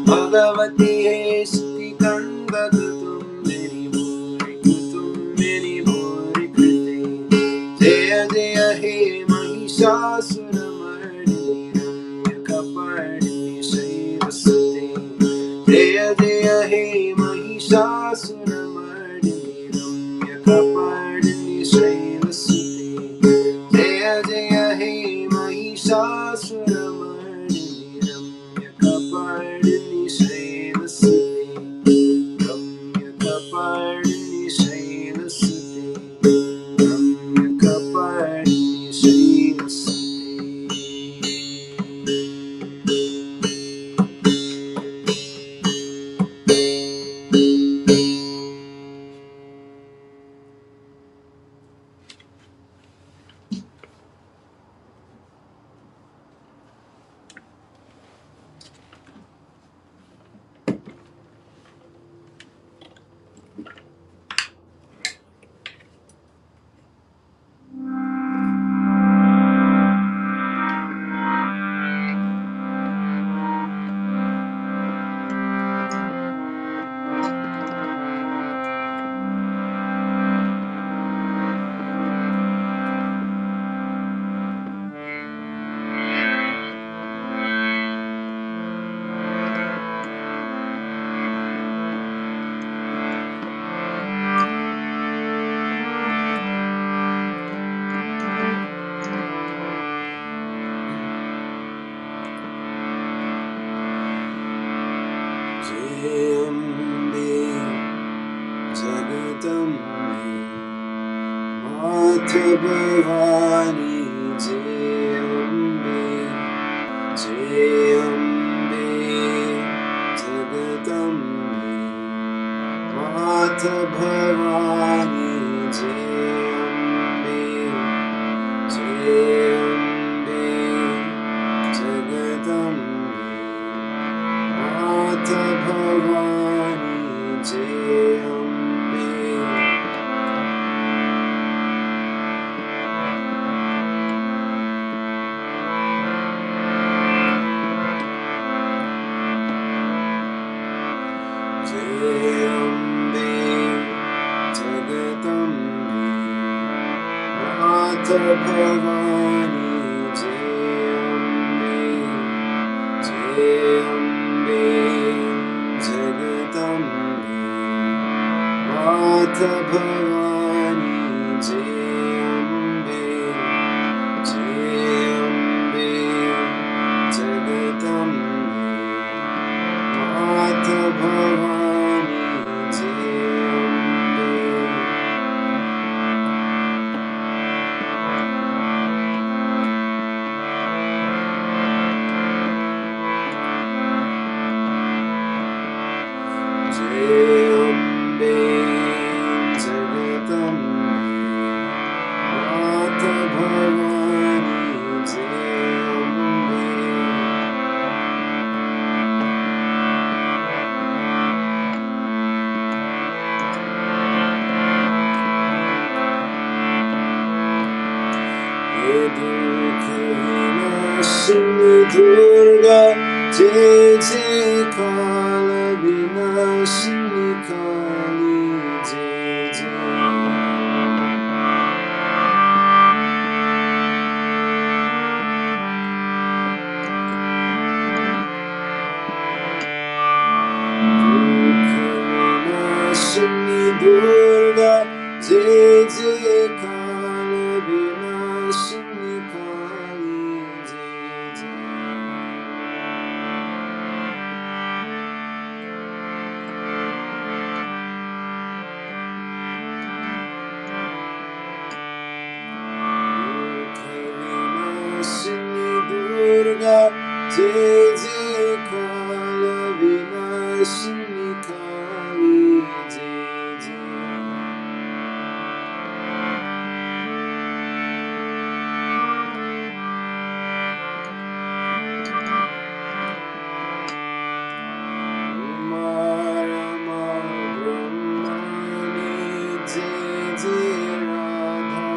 भगवति हे स्तुतिकन्दकुतुम्बिनि भूरि कुतुम्बिनि भूरि कृते जय जय हे महिषासुरमर्दिनि रम्यकपर्दिनि शैलसुते जय जय हे महिषासुरमर्दिनि रम्यकपर्दिनि शैलसुते जय जय हे महिषासुरमर्दिनि रम्यकपर्दिनि शैलसुते रम्यकपर्दिनि शैलसुते रम्यकपर्दिनि शैलसुते भवानी जय अम्बे जगदम्बे माता भवानी जय अम्बे जगदम्बे माता भवानी जय अम्बे माता भवानी जय अम्बे जगदम्बे माता भवानी जय Ambe Jagdambe Vinashini Durga, Jai Jai Kala Vinashini Kali, Jai Vinashini Durga, Jai Jai Kala Vinashini Kali, Jai Vinashini Durga, Jai Jai Kala Vinashini Kali, Jai Rama Brahmani, Jai Jai Radha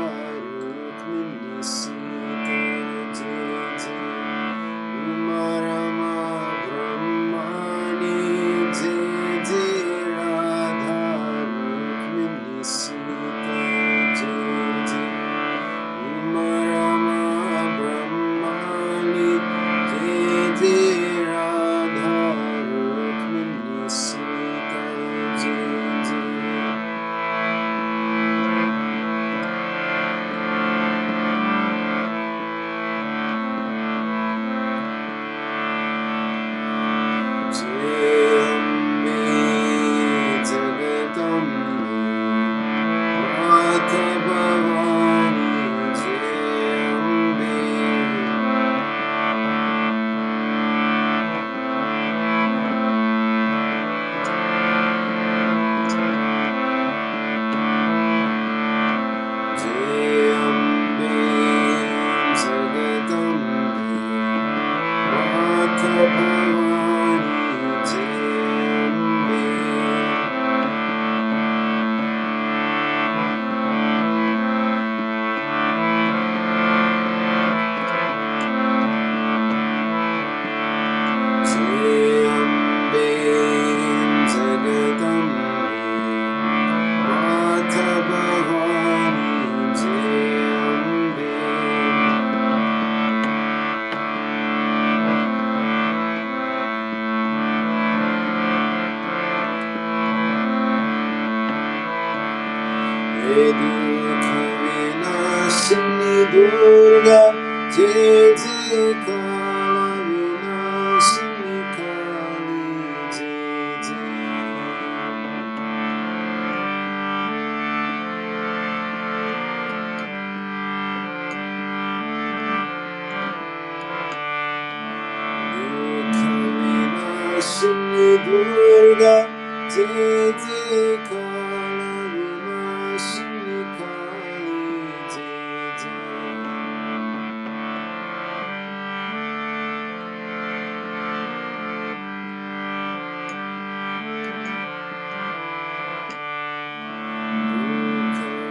Rukmini Sita, Jai Rama Brahmani, Jai Jai Radha Rukmini Sita, Jai Rama Brahmani, Jai Jai Radha Rukmini Sita, Jai Ambe Jagatambe, Mata Bhavani, Jai Ambe. Jai Ambe Jagatambe, Mata Bhavani, Jai Ambe. Jai Ambe Jagatambe, Mata Bhavani, Jai Ambe. He Dukha Vinashini Durga, Jai Jai Kala Vinashini Kali, Jai Dukha Vinashini Durga, Jai Jai Kala Vinashini Kali, Jai Dukha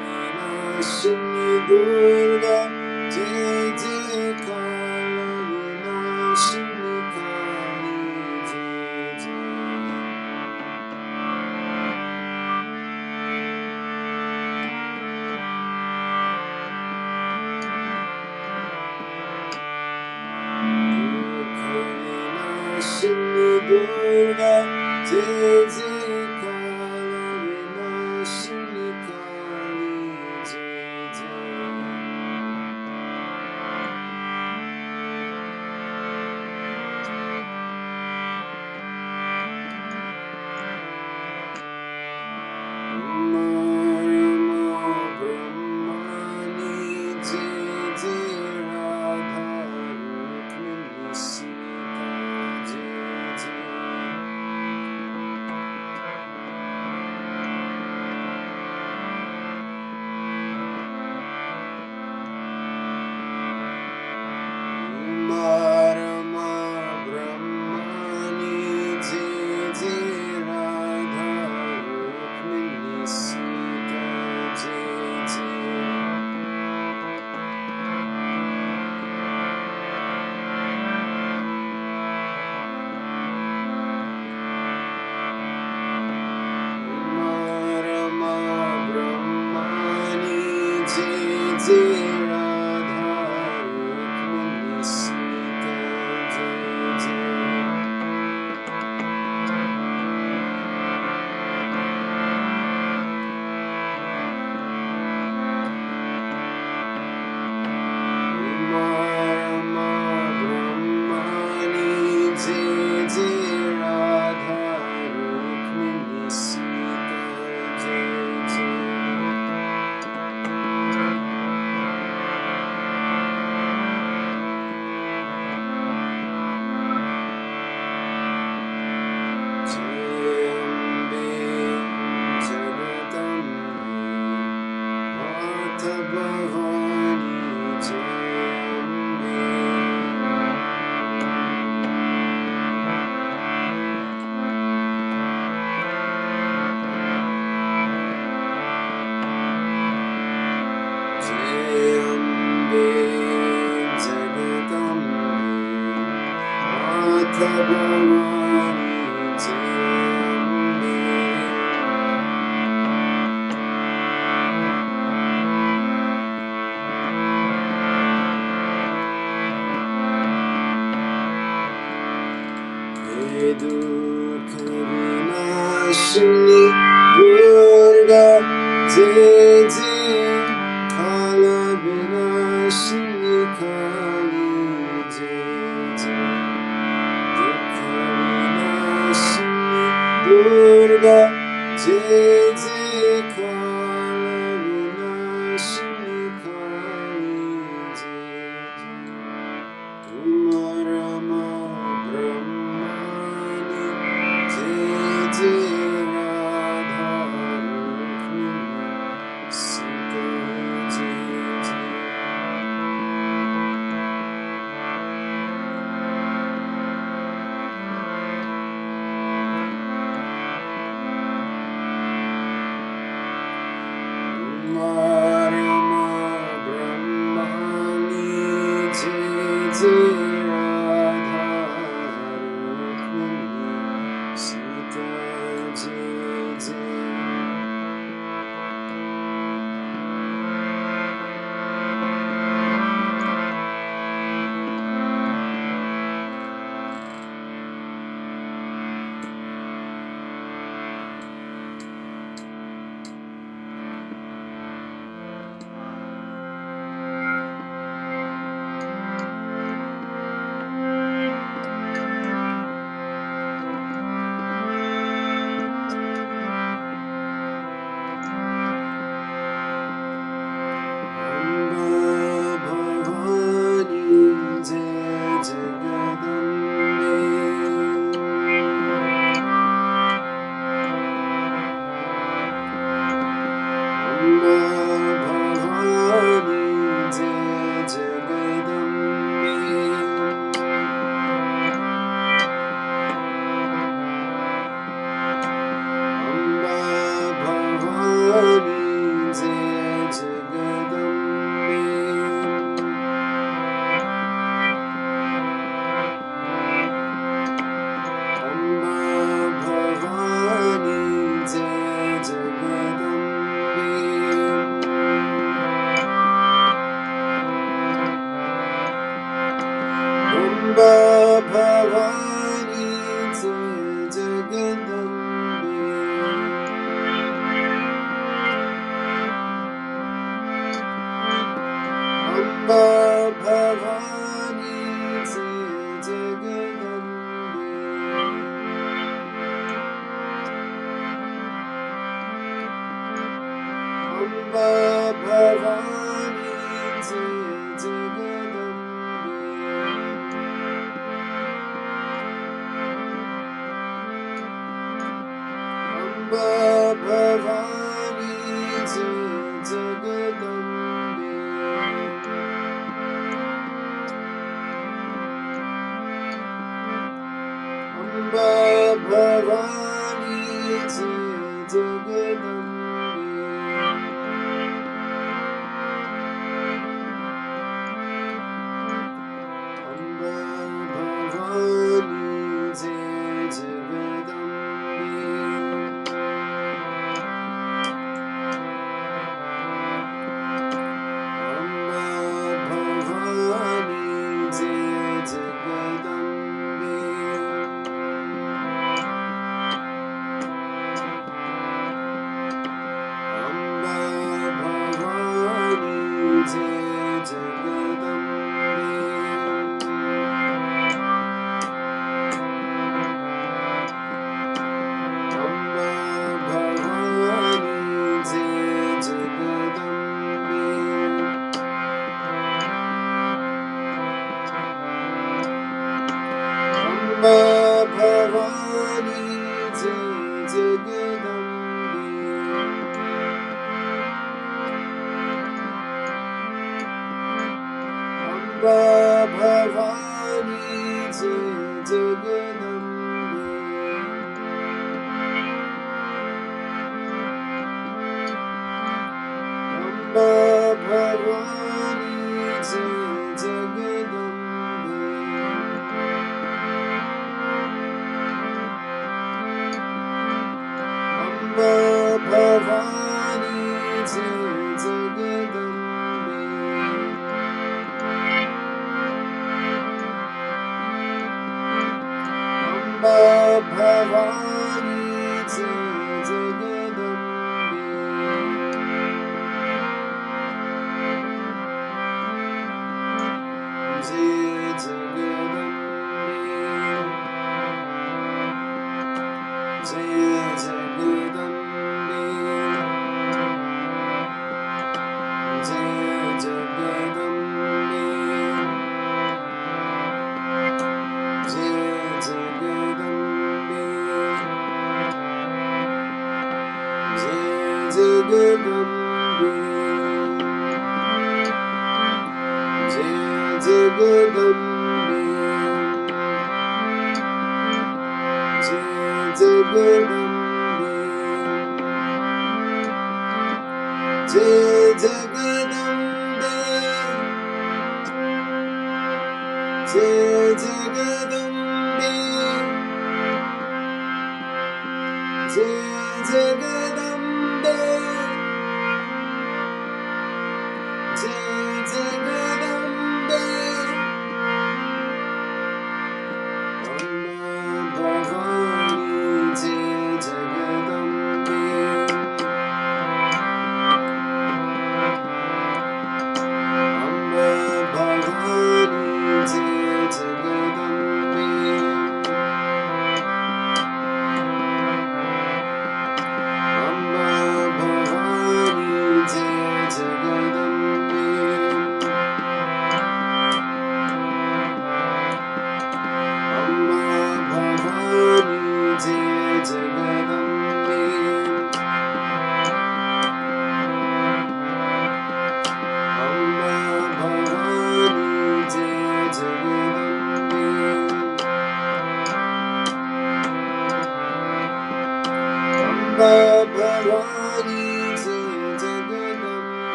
Vinashini Durga, Jai Jai Kala Vinashini Kali, Jai Dukha Vinashini Durga, Jai Jai Kala Vinashini Kali, Rama Brahmani, Jai Jai Radha Rukmini Sita, Jai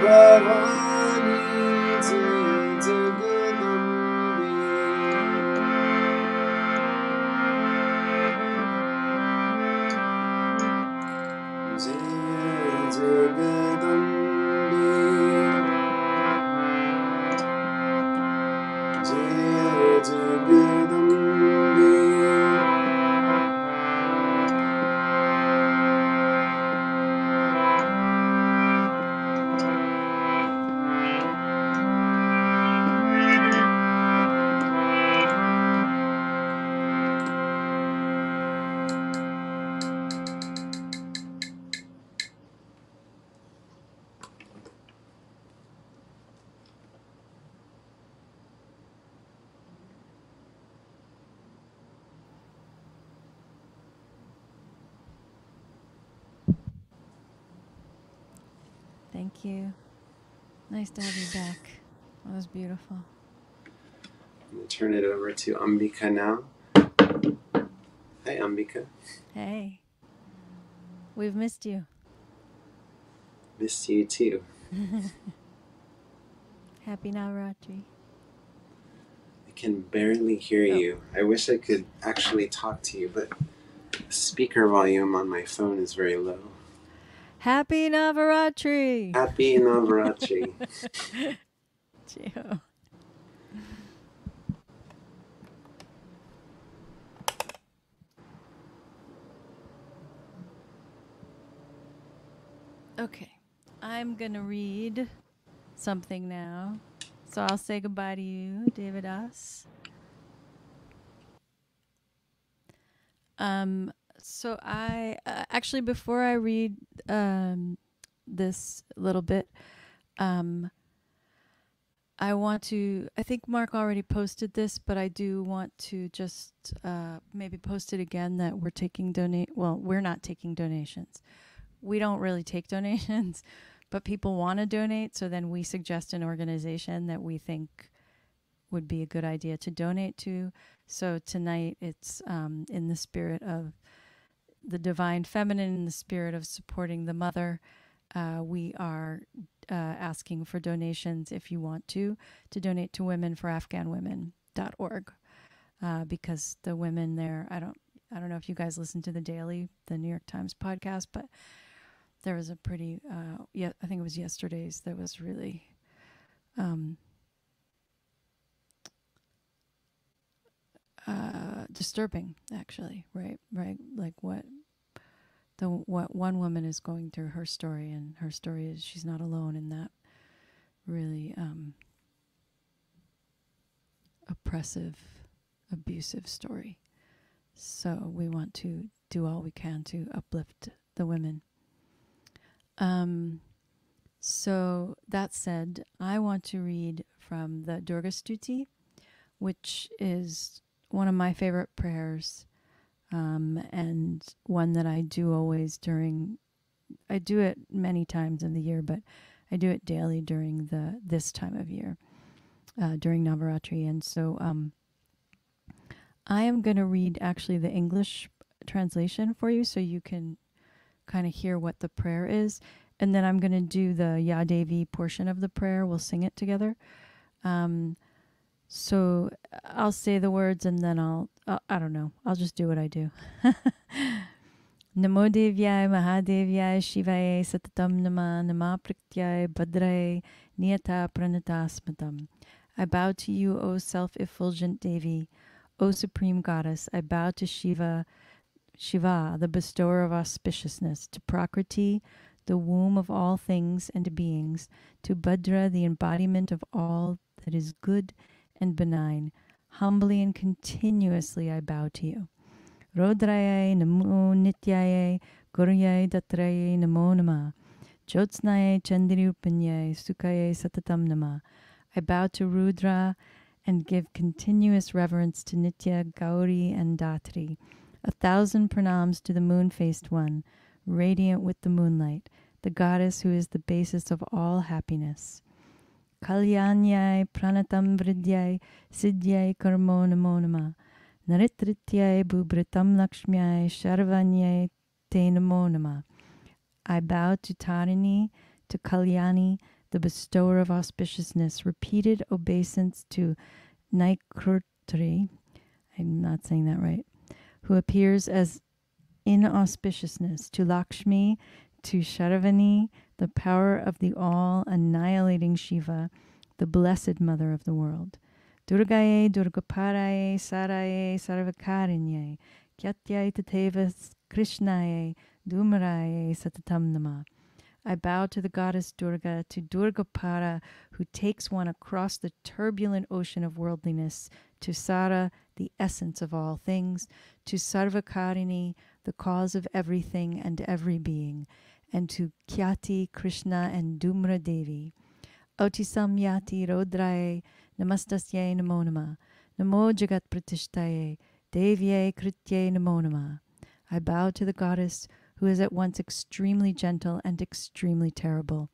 Bhavani Jai Jagadambe. Jai Jagadambe. Jai Jagadambe. Thank you. Nice to have you back. That was beautiful. I'm going to turn it over to Ambika now. Hi, Ambika. Hey. We've missed you. Missed you too. Happy Navaratri. I can barely hear you. I wish I could actually talk to you, but the speaker volume on my phone is very low. Happy Navaratri. Happy Navaratri. Gio. Okay, I'm going to read something now. So I'll say goodbye to you, Devadas. So I actually, before I read this little bit, I want to, I think Mark already posted this, but I do want to just maybe post it again that we're taking we're not taking donations. We don't really take donations, but people want to donate. So then we suggest an organization that we think would be a good idea to donate to. So tonight it's in the spirit of the divine feminine, in the spirit of supporting the mother. We are asking for donations if you want to donate to womenforafghanwomen.org because the women there, I don't know if you guys listen to the New York Times podcast, but there was a pretty, I think it was yesterday's, that was really disturbing, actually, right? Like what one woman is going through, her story, and her story is she's not alone in that really oppressive, abusive story. So we want to do all we can to uplift the women. So that said, I want to read from the Durga Stuti, which is one of my favorite prayers, and one that I do always I do it many times in the year, but I do it daily during this time of year, during Navaratri. And so I am going to read actually the English translation for you so you can kind of hear what the prayer is. And then I'm going to do the Ya Devi portion of the prayer. We'll sing it together. So I'll say the words and then I don't know. I'll just do what I do. Namo Devyai Mahadevyai Shivaya Satatam Nama Nama Pratyai Bhadraye Niyata Pranatasmatam. I bow to you, O self-effulgent Devi, O supreme goddess. I bow to Shiva, the bestower of auspiciousness, to Prakriti, the womb of all things and beings, to Bhadra, the embodiment of all that is good and benign. Humbly and continuously I bow to you. Rodraye namo nityaye guruye datraye namo nama jyotsnaye chandirupanye sukaye satatam nama. I bow to Rudra and give continuous reverence to Nitya, Gauri, and Datri. 1,000 pranams to the moon-faced one, radiant with the moonlight, the goddess who is the basis of all happiness. Kalyanyai pranatam vridyai siddhyai karmo namo nama. Naritrityai bhubritam lakshmyai sharvanyai te namo nama. I bow to Tarini, to Kalyani, the bestower of auspiciousness, repeated obeisance to Naikrutri, I'm not saying that right, who appears as inauspiciousness, to Lakshmi, to Sharavani, the power of the all-annihilating Shiva, the blessed mother of the world. Durgaye, Durgaparaye, Saraye, Sarvakarinye, Kyatyay Tateva Krishnaye, Dhumaraye, Satatam Nama. I bow to the goddess Durga, to Durgapara, who takes one across the turbulent ocean of worldliness, to Sara, the essence of all things, to Sarvakarini, the cause of everything and every being, and to Kyati, Krishna, and Dhumra Devi. Otisam Yati Rodraye, Namastasye Namo Nama, Namo Jagat Pratishtaye, Devye Kritye Namo Nama. I bow to the goddess who is at once extremely gentle and extremely terrible.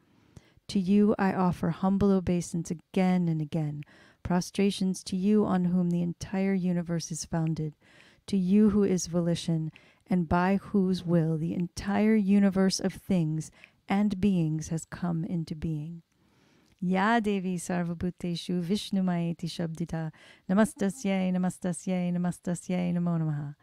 To you I offer humble obeisance again and again, prostrations to you on whom the entire universe is founded, to you who is volition, and by whose will the entire universe of things and beings has come into being. Ya Devi Sarvabhuteshu Vishnumayeti Shabdita, Namastasye, Namastasye, Namastasye, Namo Namaha.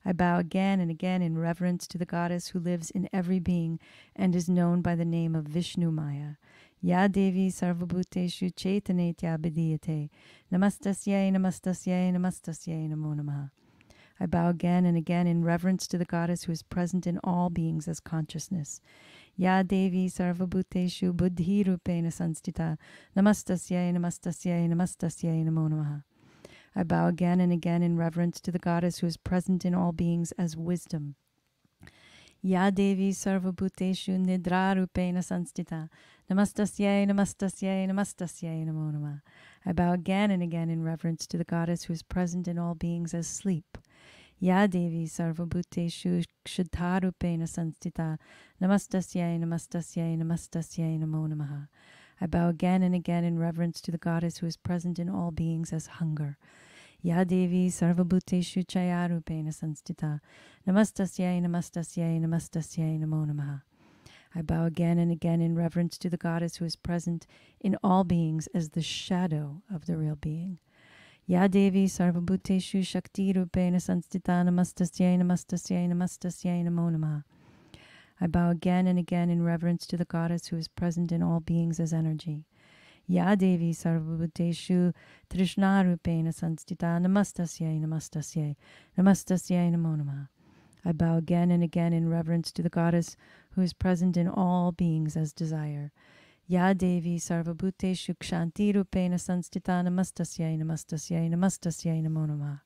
I bow again and again in reverence to the goddess who lives in every being and is known by the name of Vishnu Maya. Ya Devi Sarvabhuteshu Chaitanetya Bidiyate, Namastasye, Namastasye, Namastasye, Namo Namaha. I bow again and again in reverence to the goddess who is present in all beings as consciousness. Ya Devi Sarvabhuteshu Buddhi Rupena Sanstita, Namastasye, Namastasye, Namastasye, Namo Namaha. I bow again and again in reverence to the goddess who is present in all beings as wisdom. Ya Devi Sarvabhuteshu Nidra Rupena Sanstita, Namastasye, Namastasye, Namastasye, Namo Namaha. I bow again and again in reverence to the goddess who is present in all beings as sleep. Ya Devi Sarvabhuteshu Kshuddha Rupena Sanstita, Namastasye, Namastasye, Namastasye, Namo Namaha. I bow again and again in reverence to the goddess who is present in all beings as hunger. Ya Devi Sarvabhuteshu Chayarupena Sanstita, Namastasye, Namastasye, Namastasye, Namo Namaha. I bow again and again in reverence to the goddess who is present in all beings as the shadow of the real being. Ya Devi Sarvabhuteshu Shakti Rupena Sanstita, Namastasye, Namastasye, Namastasye, Namo Namaha. I bow again and again in reverence to the goddess who is present in all beings as energy. Ya Devi Sarvabhuteshu Trishna Rupena Sanstita, Namastasye, Namastasye, Namastasye, Namo Namaha. I bow again and again in reverence to the goddess who is present in all beings as desire. Ya Devi Sarvabhuteshu Kshanti Rupena Sanstita, Namastasye, Namastasye, Namastasye, Namo Namaha.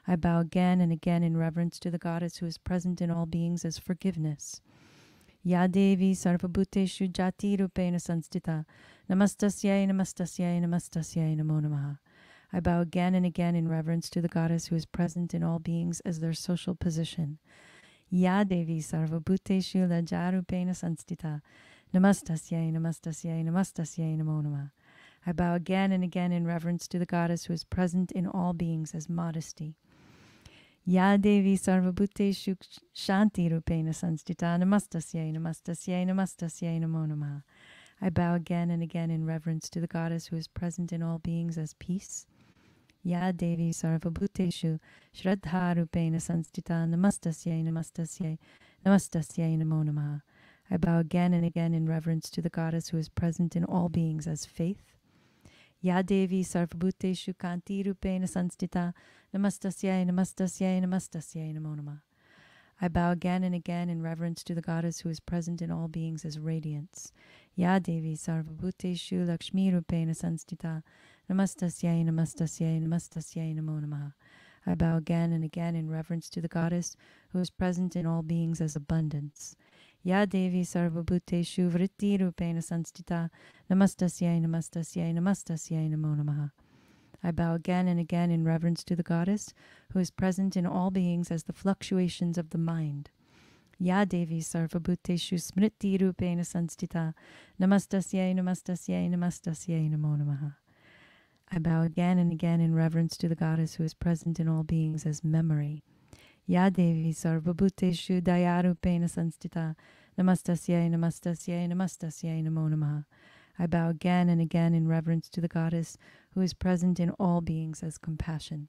I bow again and again in reverence to the goddess who is present in all beings as forgiveness. Ya Devi Sarvabhuteshu Jati Rupena Sanstita, Namastasye, Namastasye, Namastasye, Namo Namaha. I bow again and again in reverence to the goddess who is present in all beings as their social position. Ya Devi Sarvabhuteshu Laja Rupena Sanstita, Namastasye, Namastasye, Namastasye, Namo Namaha. I bow again and again in reverence to the goddess who is present in all beings as modesty. Ya Devi Sarvabhuteshu Shanti Rupena Sanstita, Namastasye, Namastasye, Namastasye, Namo Namaha. I bow again and again in reverence to the goddess who is present in all beings as peace. Ya Devi Sarvabhuteshu Shraddha Rupena Sanstita, Namastasye, Namastasye, Namastasye, Namo Namaha. I bow again and again in reverence to the goddess who is present in all beings as faith. Ya Devi Sarvabhuteshu Kanti Rupena Sanstita, Namastasye, Namastasye, Namastasye, Namo Namaha. I bow again and again in reverence to the goddess who is present in all beings as radiance. Ya Devi Sarvabhuteshu Lakshmi Rupena Sanstita, Namastasye, Namastasye, Namastasye, Namo Namaha. I bow again and again in reverence to the goddess who is present in all beings as abundance. Ya Devi Sarvabhuteshu Vritti Rupena Sanstita, Namastasye, Namastasye, Namastasye, Namo Namaha. I bow again and again in reverence to the goddess who is present in all beings as the fluctuations of the mind. Ya Devi Sarvabhuteshu Smriti Rupena Sanstita, Namastasye, Namastasye, Namastasye, Namo Namaha. I bow again and again in reverence to the goddess who is present in all beings as memory. Ya Devi Sarvabhuteshu Dayarupena Sanstita, Namastasye, Namastasye, Namastasye, Namo Namaha. I bow again and again in reverence to the goddess who is present in all beings as compassion.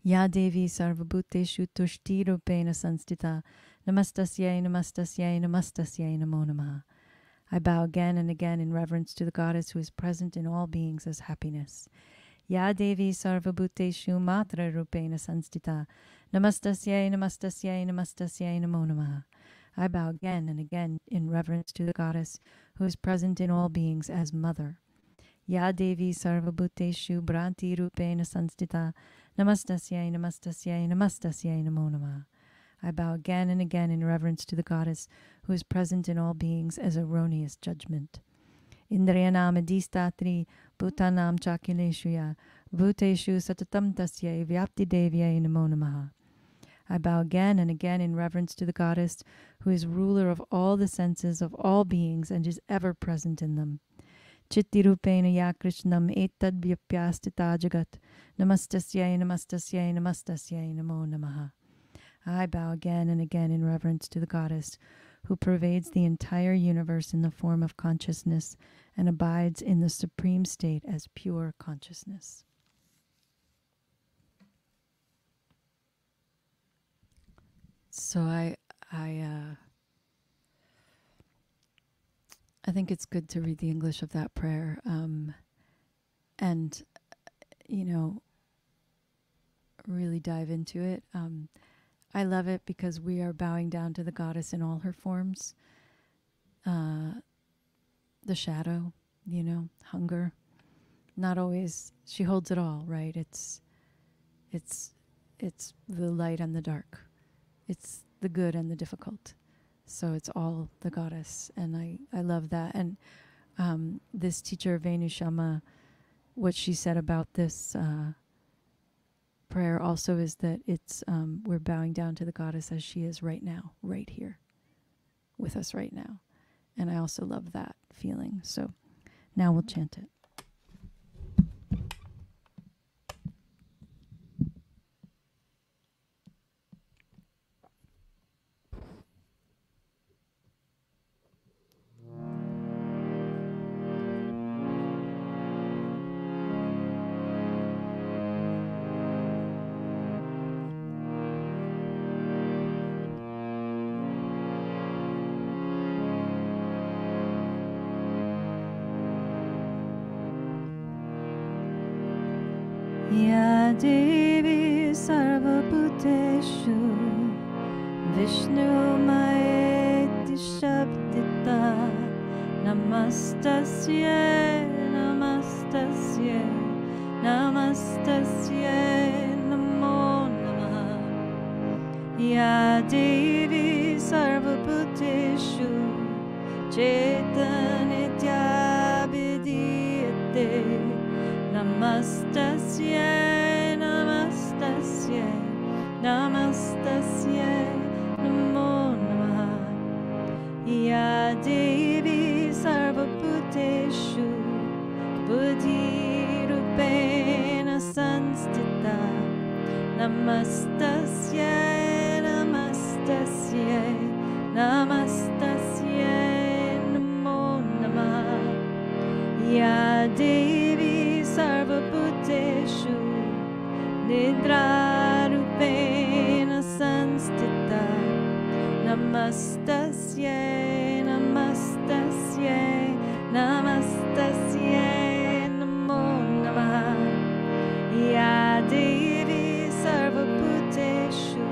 Ya Devi Sarvabhuteshu Tushti Rupena Sanstita Namastasyai Namastasyai Namastasyai Namo Namaha. I bow again and again in reverence to the goddess who is present in all beings as happiness. Ya Devi Sarvabhuteshu Matra Rupena Sanstita Namastasyai Namastasyai Namastasyai Namo Namaha. I bow again and again in reverence to the goddess who is present in all beings as mother. Ya Devi Sarvabhuteshu Bhranti Rupena Sanstita Namastasyai Namastasyai Namastasyai Namo Namaha. I bow again and again in reverence to the goddess who is present in all beings as erroneous judgment. Indriyanam adistatri bhutanam chakileshuya bhuteshu satatam tasyai vyapti devyai namo namaha. I bow again and again in reverence to the goddess who is ruler of all the senses of all beings and is ever present in them. Chittirupena ya krishnam etad vyapyastita jagat namastasyai namastasyai namastasyai namo namaha. I bow again and again in reverence to the goddess who pervades the entire universe in the form of consciousness and abides in the supreme state as pure consciousness. So I think it's good to read the English of that prayer, and really dive into it. I love it because we are bowing down to the goddess in all her forms. The shadow, hunger. Not always, she holds it all, right? It's the light and the dark. It's the good and the difficult. So it's all the goddess. And I love that. And this teacher, Venu Shama, what she said about this prayer also is that it's we're bowing down to the goddess as she is right now, right here, with us right now. And I also love that feeling. So now we'll chant it. Ya Devi Sarvabhuteshu Vishnu Maeti Shabdita Namastasye Namastasye Namastasye Namo Namaha. Ya Devi Sarvabhuteshu Chaitanya Vidiyate Namastasye, Namastasye, Namastasye, Namo Namaha. Ya Devi Sarvabhuteshu Buddhi Rupena Sanstita Namastasye, Namastasye, Namastasye, Namo Namaha. Ya Devi Sarvabhuteshu Nidra Rupena Sanstita Namastasye, Namastasye, Namastasye, Namo Namaha. Ya Devi Sarvabhuteshu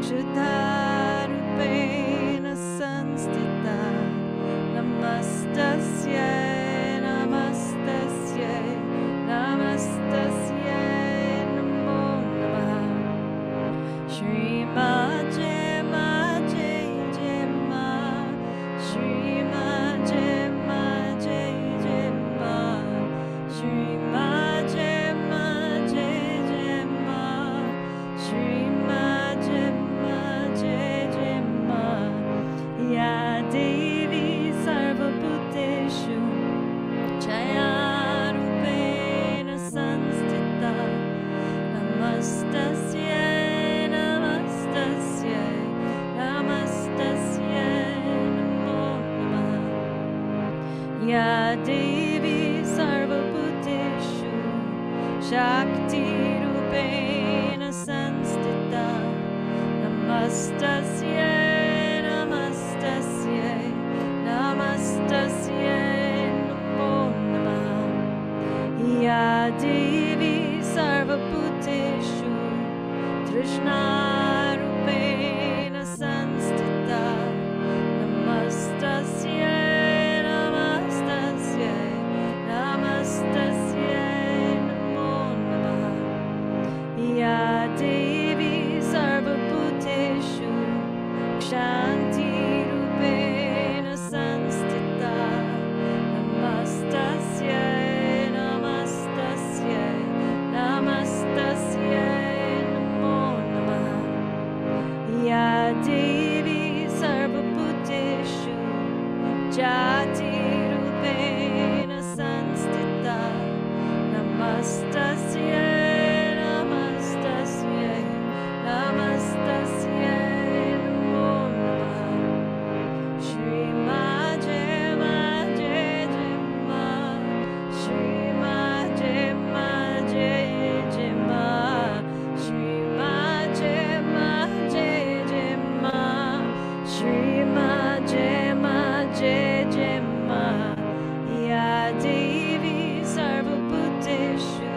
Kshuddha Rupena Sanstita Namastasye, Namastasye, Namastasye, Namo Namaha. Shri Ma Jai Ma Jai Jai Ma, Shri Ma Jai Ma Jai Jai Ma, Shri Ma Jai Ma Jai Jai Ma, Shri Ma Jai Ma Jai Ya Devi Sarvabhuteshu Shakti Rupena Sanstita Namastasya Namastasya Namastasya Namo Namah Ya Devi Sarvabhuteshu Trishna Rupena Sanstita Namastasya Namastasya Namastasya Namo Namah Ya Devi Sarvabhuteshu Kshanti Rupena Sanstita Namastasya Namastasya Namastasya Namo Namah Ya Devi Sarvabhuteshu Jati Rupena Sanstita Namastasya Namastasya Namastasya Namo Namah Shri Maje Maje Jima Shri Maje Maje Jima Shri Maje Maje Jima Shri Maje Maje Jima Ya Devi Sarvabhuteshu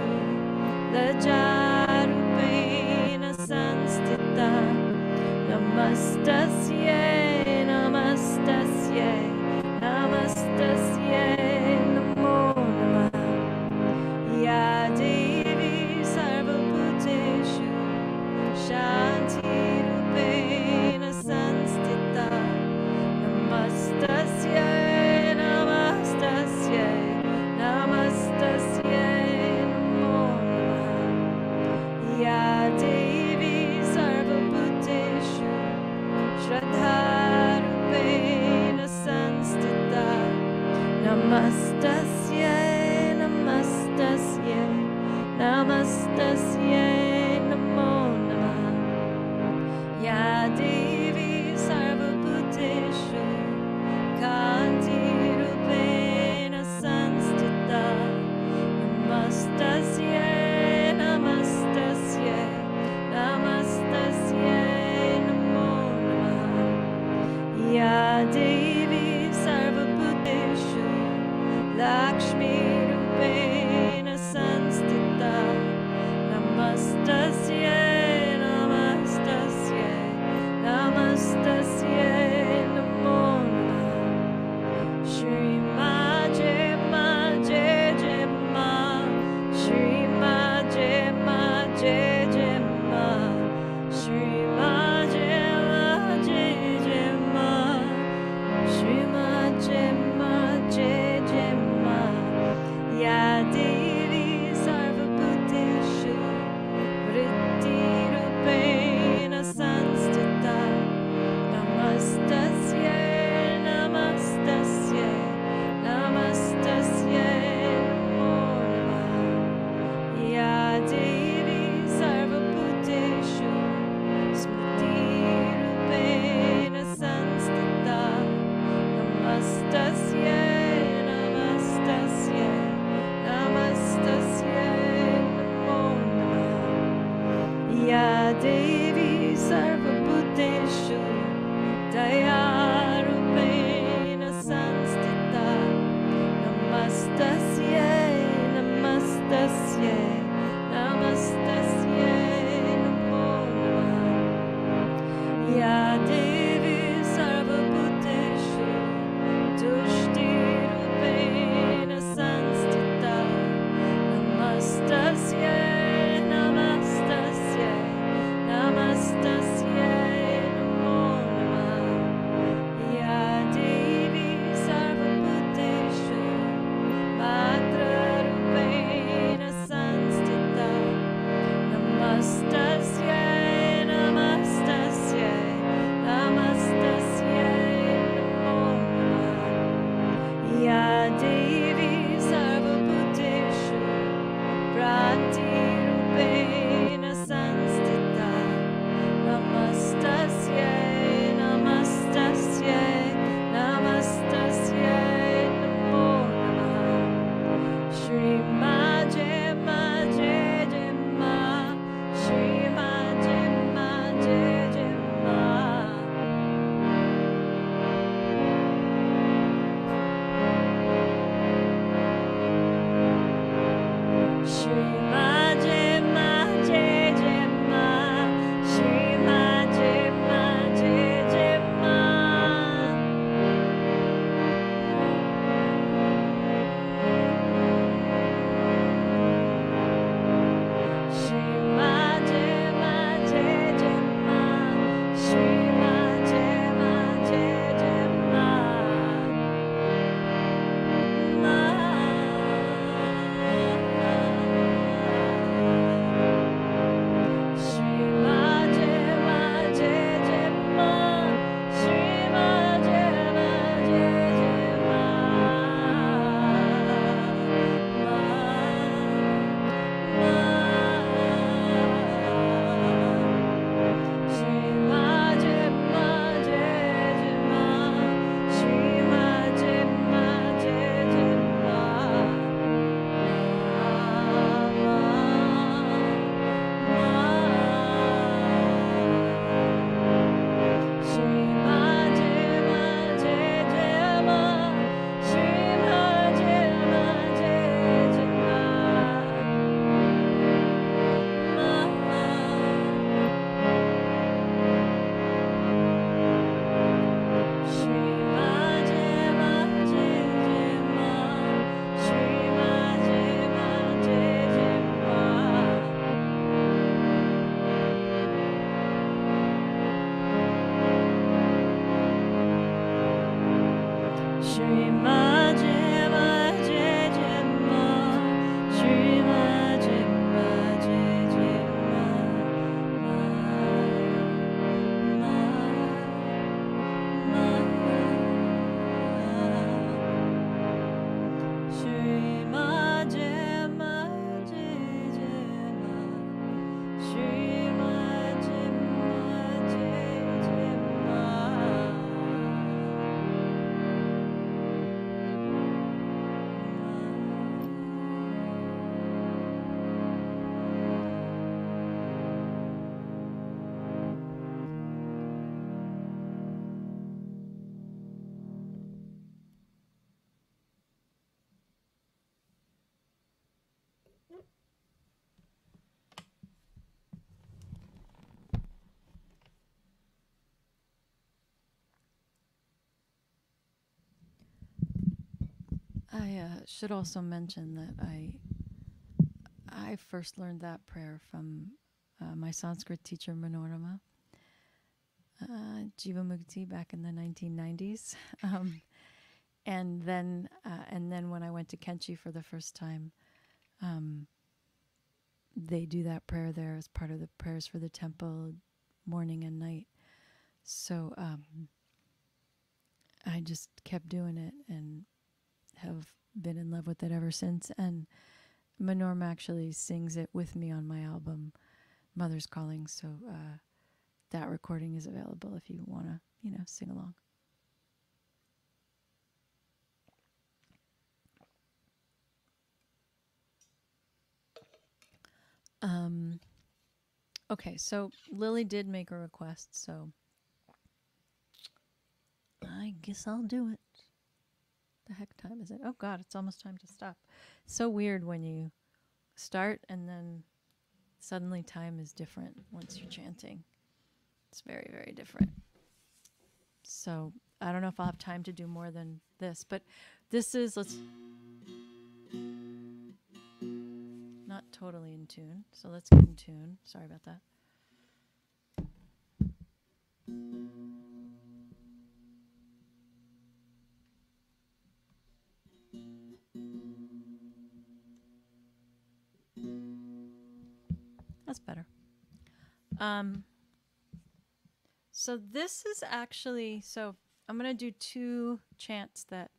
Lajarupena Sanstita Namastasya Namastasya Namastasya Namo Namah Ya Devi Sarvabhuteshu Shanti Rupena Sanstita Namastasya Namastasya Namastasya Namo Namah Ya Devi Sarvabhuteshu Shraddha Rupena Sanstita Namastasya Namastasya Namastasya Namo Namah Ya Devi Sarvabhuteshu Kanti Rupena Sanstita Namastasya Namastasya Namastasya Namo Namah Ya Devi Sarvabhuteshu Lakshmi Rupena Sanstita Namastasya Namastasya Namastasya Namo Namah Shri Maje Maje Jima Shri Maje Maje Jima Shri Maje Maje Jima I should also mention that I first learned that prayer from my Sanskrit teacher Manorama Jivamukti back in the 1990s, and then when I went to Kenchi for the first time, they do that prayer there as part of the prayers for the temple, morning and night. So I just kept doing it and have been in love with it ever since. And Manorm actually sings it with me on my album, Mother's Calling. So that recording is available if you want to, sing along. Okay, so Lily did make a request, so I guess I'll do it. The heck time is it? Oh God, it's almost time to stop. So weird when you start and then suddenly time is different once you're chanting. It's very, very different. So I don't know if I'll have time to do more than this, but this is, not totally in tune. So let's get in tune. Sorry about that. That's better. So this is actually, I'm going to do two chants that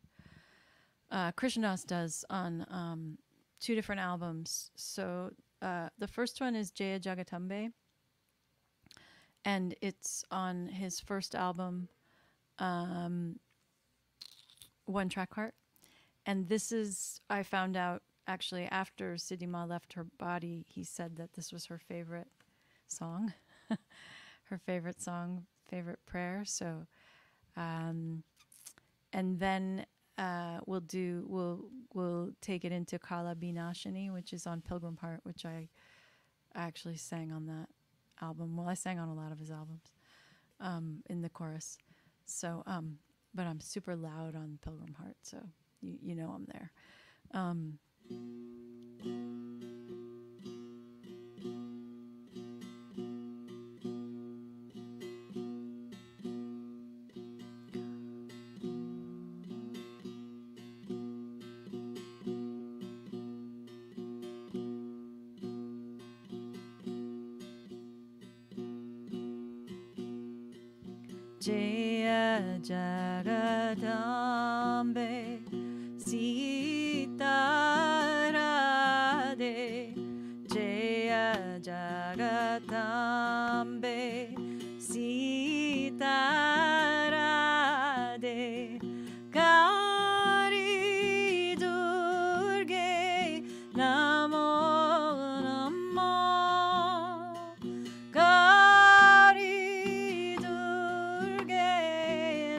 Krishnadas does on two different albums. So the first one is Jaya Jagatambe, and it's on his first album, One Track Heart. And this is, I found out actually after Siddhima left her body, he said that this was her favorite song, her favorite song, favorite prayer. So, and then we'll take it into Kala Binashini, which is on Pilgrim Heart, which I actually sang on that album. Well, I sang on a lot of his albums in the chorus. So, but I'm super loud on Pilgrim Heart, so you know I'm there. Jaya Jagadambe Sita Radhe, Jaya Jagadambe Sita Radhe, Kari Durge Namo Namo, Kari Durge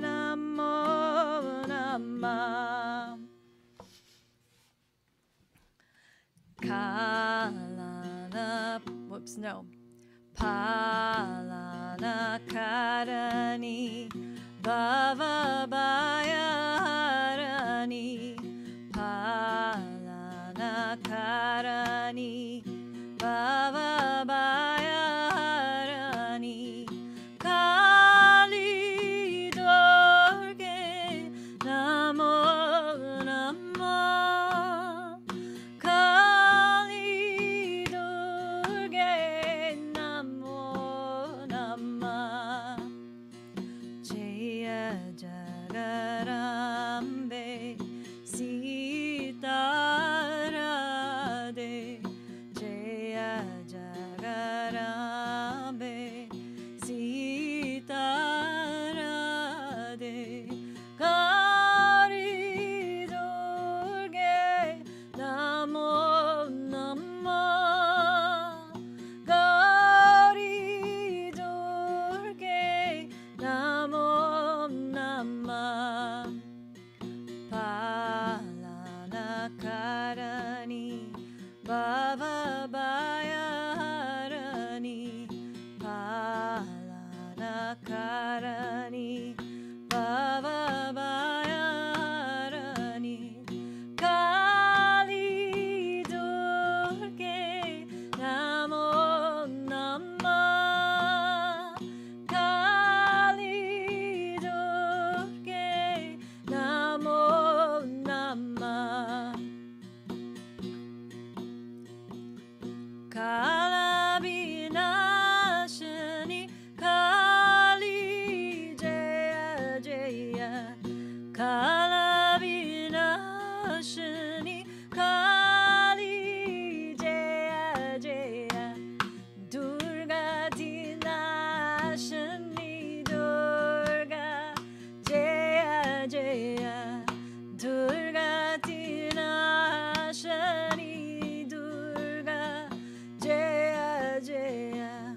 Namo Namah. Kalana, whoops, no. Palana Karani, Bhava Bhayaharani, Palana Karani, Bhava Bhayaharani, Kali Durge Namo Kalavinashini Kali Jaya Jaya Durga Dinashini Durga Jaya Jaya Durga Dinashini Durga Jaya Jaya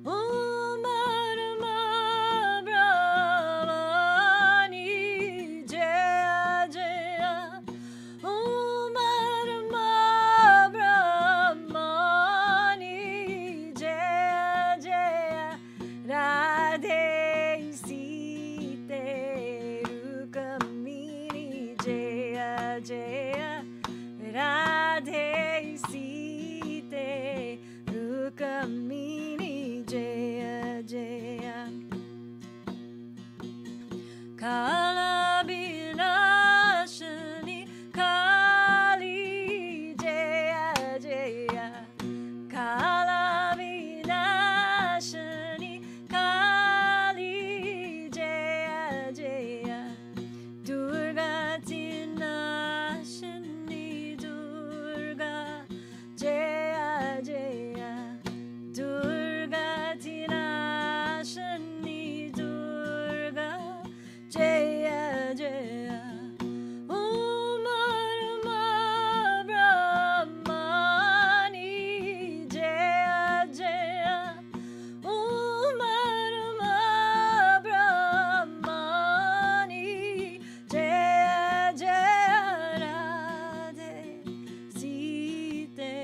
Om Parama Brahmani Jaya Jaya Om Parama Brahmani Jaya Jaya Radhe Sita Rukamini Jaya Jaya Radhe Sita Rukamini Jaya Jaya Kala Vinashini Kali Jaya Jaya Kala Vinashini Kali Jaya Jaya Durga Dinashini Durga Jaya Jaya Durga Dinashini Durga Jaya Jaya Om Parama Brahmani Jaya Jaya Om Parama Brahmani Jaya Jaya Radhe Sita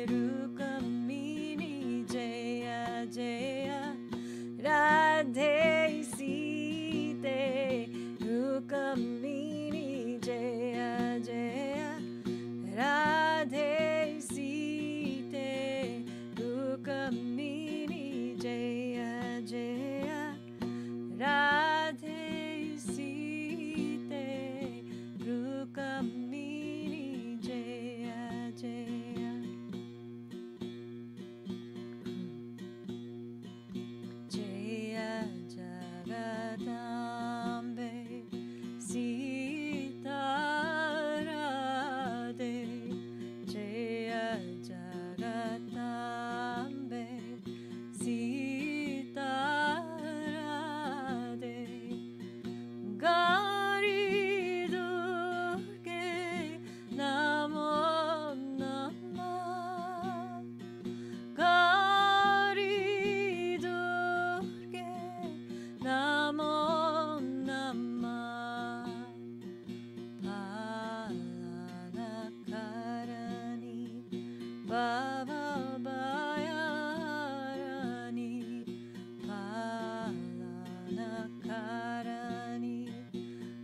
Rukamini Jaya Jaya Radhe Sita Rukamini Jaya Jaya Radhe Sita Rukamini Jaya Jaya Radhe Sita Rukamini Jaya Jaya Jaya Jagadambe Sita Radhe Jaya Jagadambe Sita Radhe Gauri Durge Namo Namah Gauri Durge Namo Namah Palanakarani Baba Bayarani Palanakarani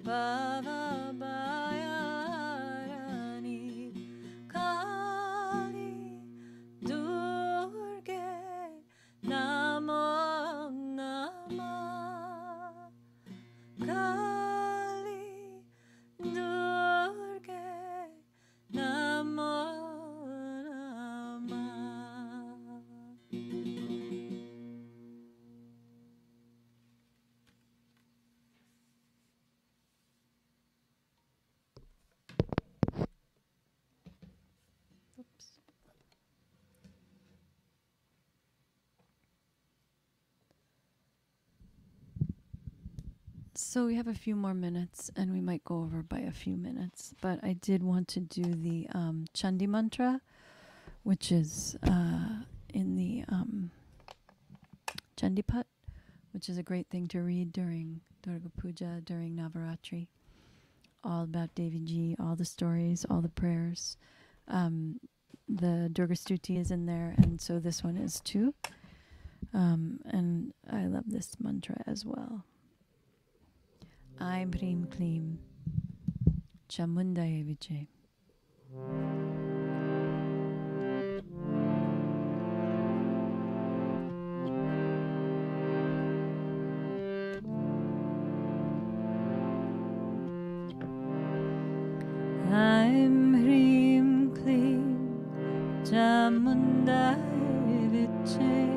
Baba Bayarani Kali Durge Namo Namah Kali Durge Namo Namah. Oops. So we have a few more minutes, and we might go over by a few minutes. But I did want to do the Chandi mantra, which is in the Chandipat, which is a great thing to read during Durga Puja, during Navaratri. All about Devi Ji, all the stories, all the prayers. The Durga Stuti is in there, and so this one is too. And I love this mantra as well. I Bhrim Klim Chamundaye Viche. I'm Hrim Klim Chamundaye Viche.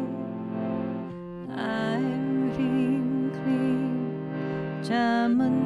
I'm Hrim Klim Chamundaye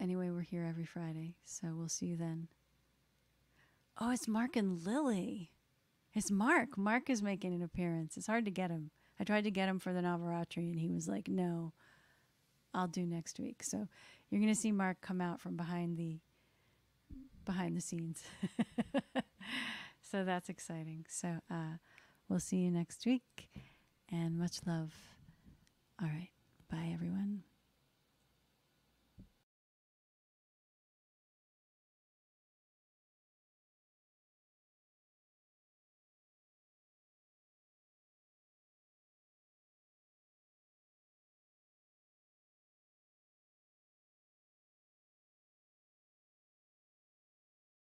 anyway, we're here every Friday, so we'll see you then. Oh, it's Mark and Lily. It's Mark. Mark is making an appearance. It's hard to get him. I tried to get him for the Navaratri, and he was like, no, I'll do next week. So you're going to see Mark come out from behind the scenes. So that's exciting. So we'll see you next week, and much love. All right. Bye, everyone.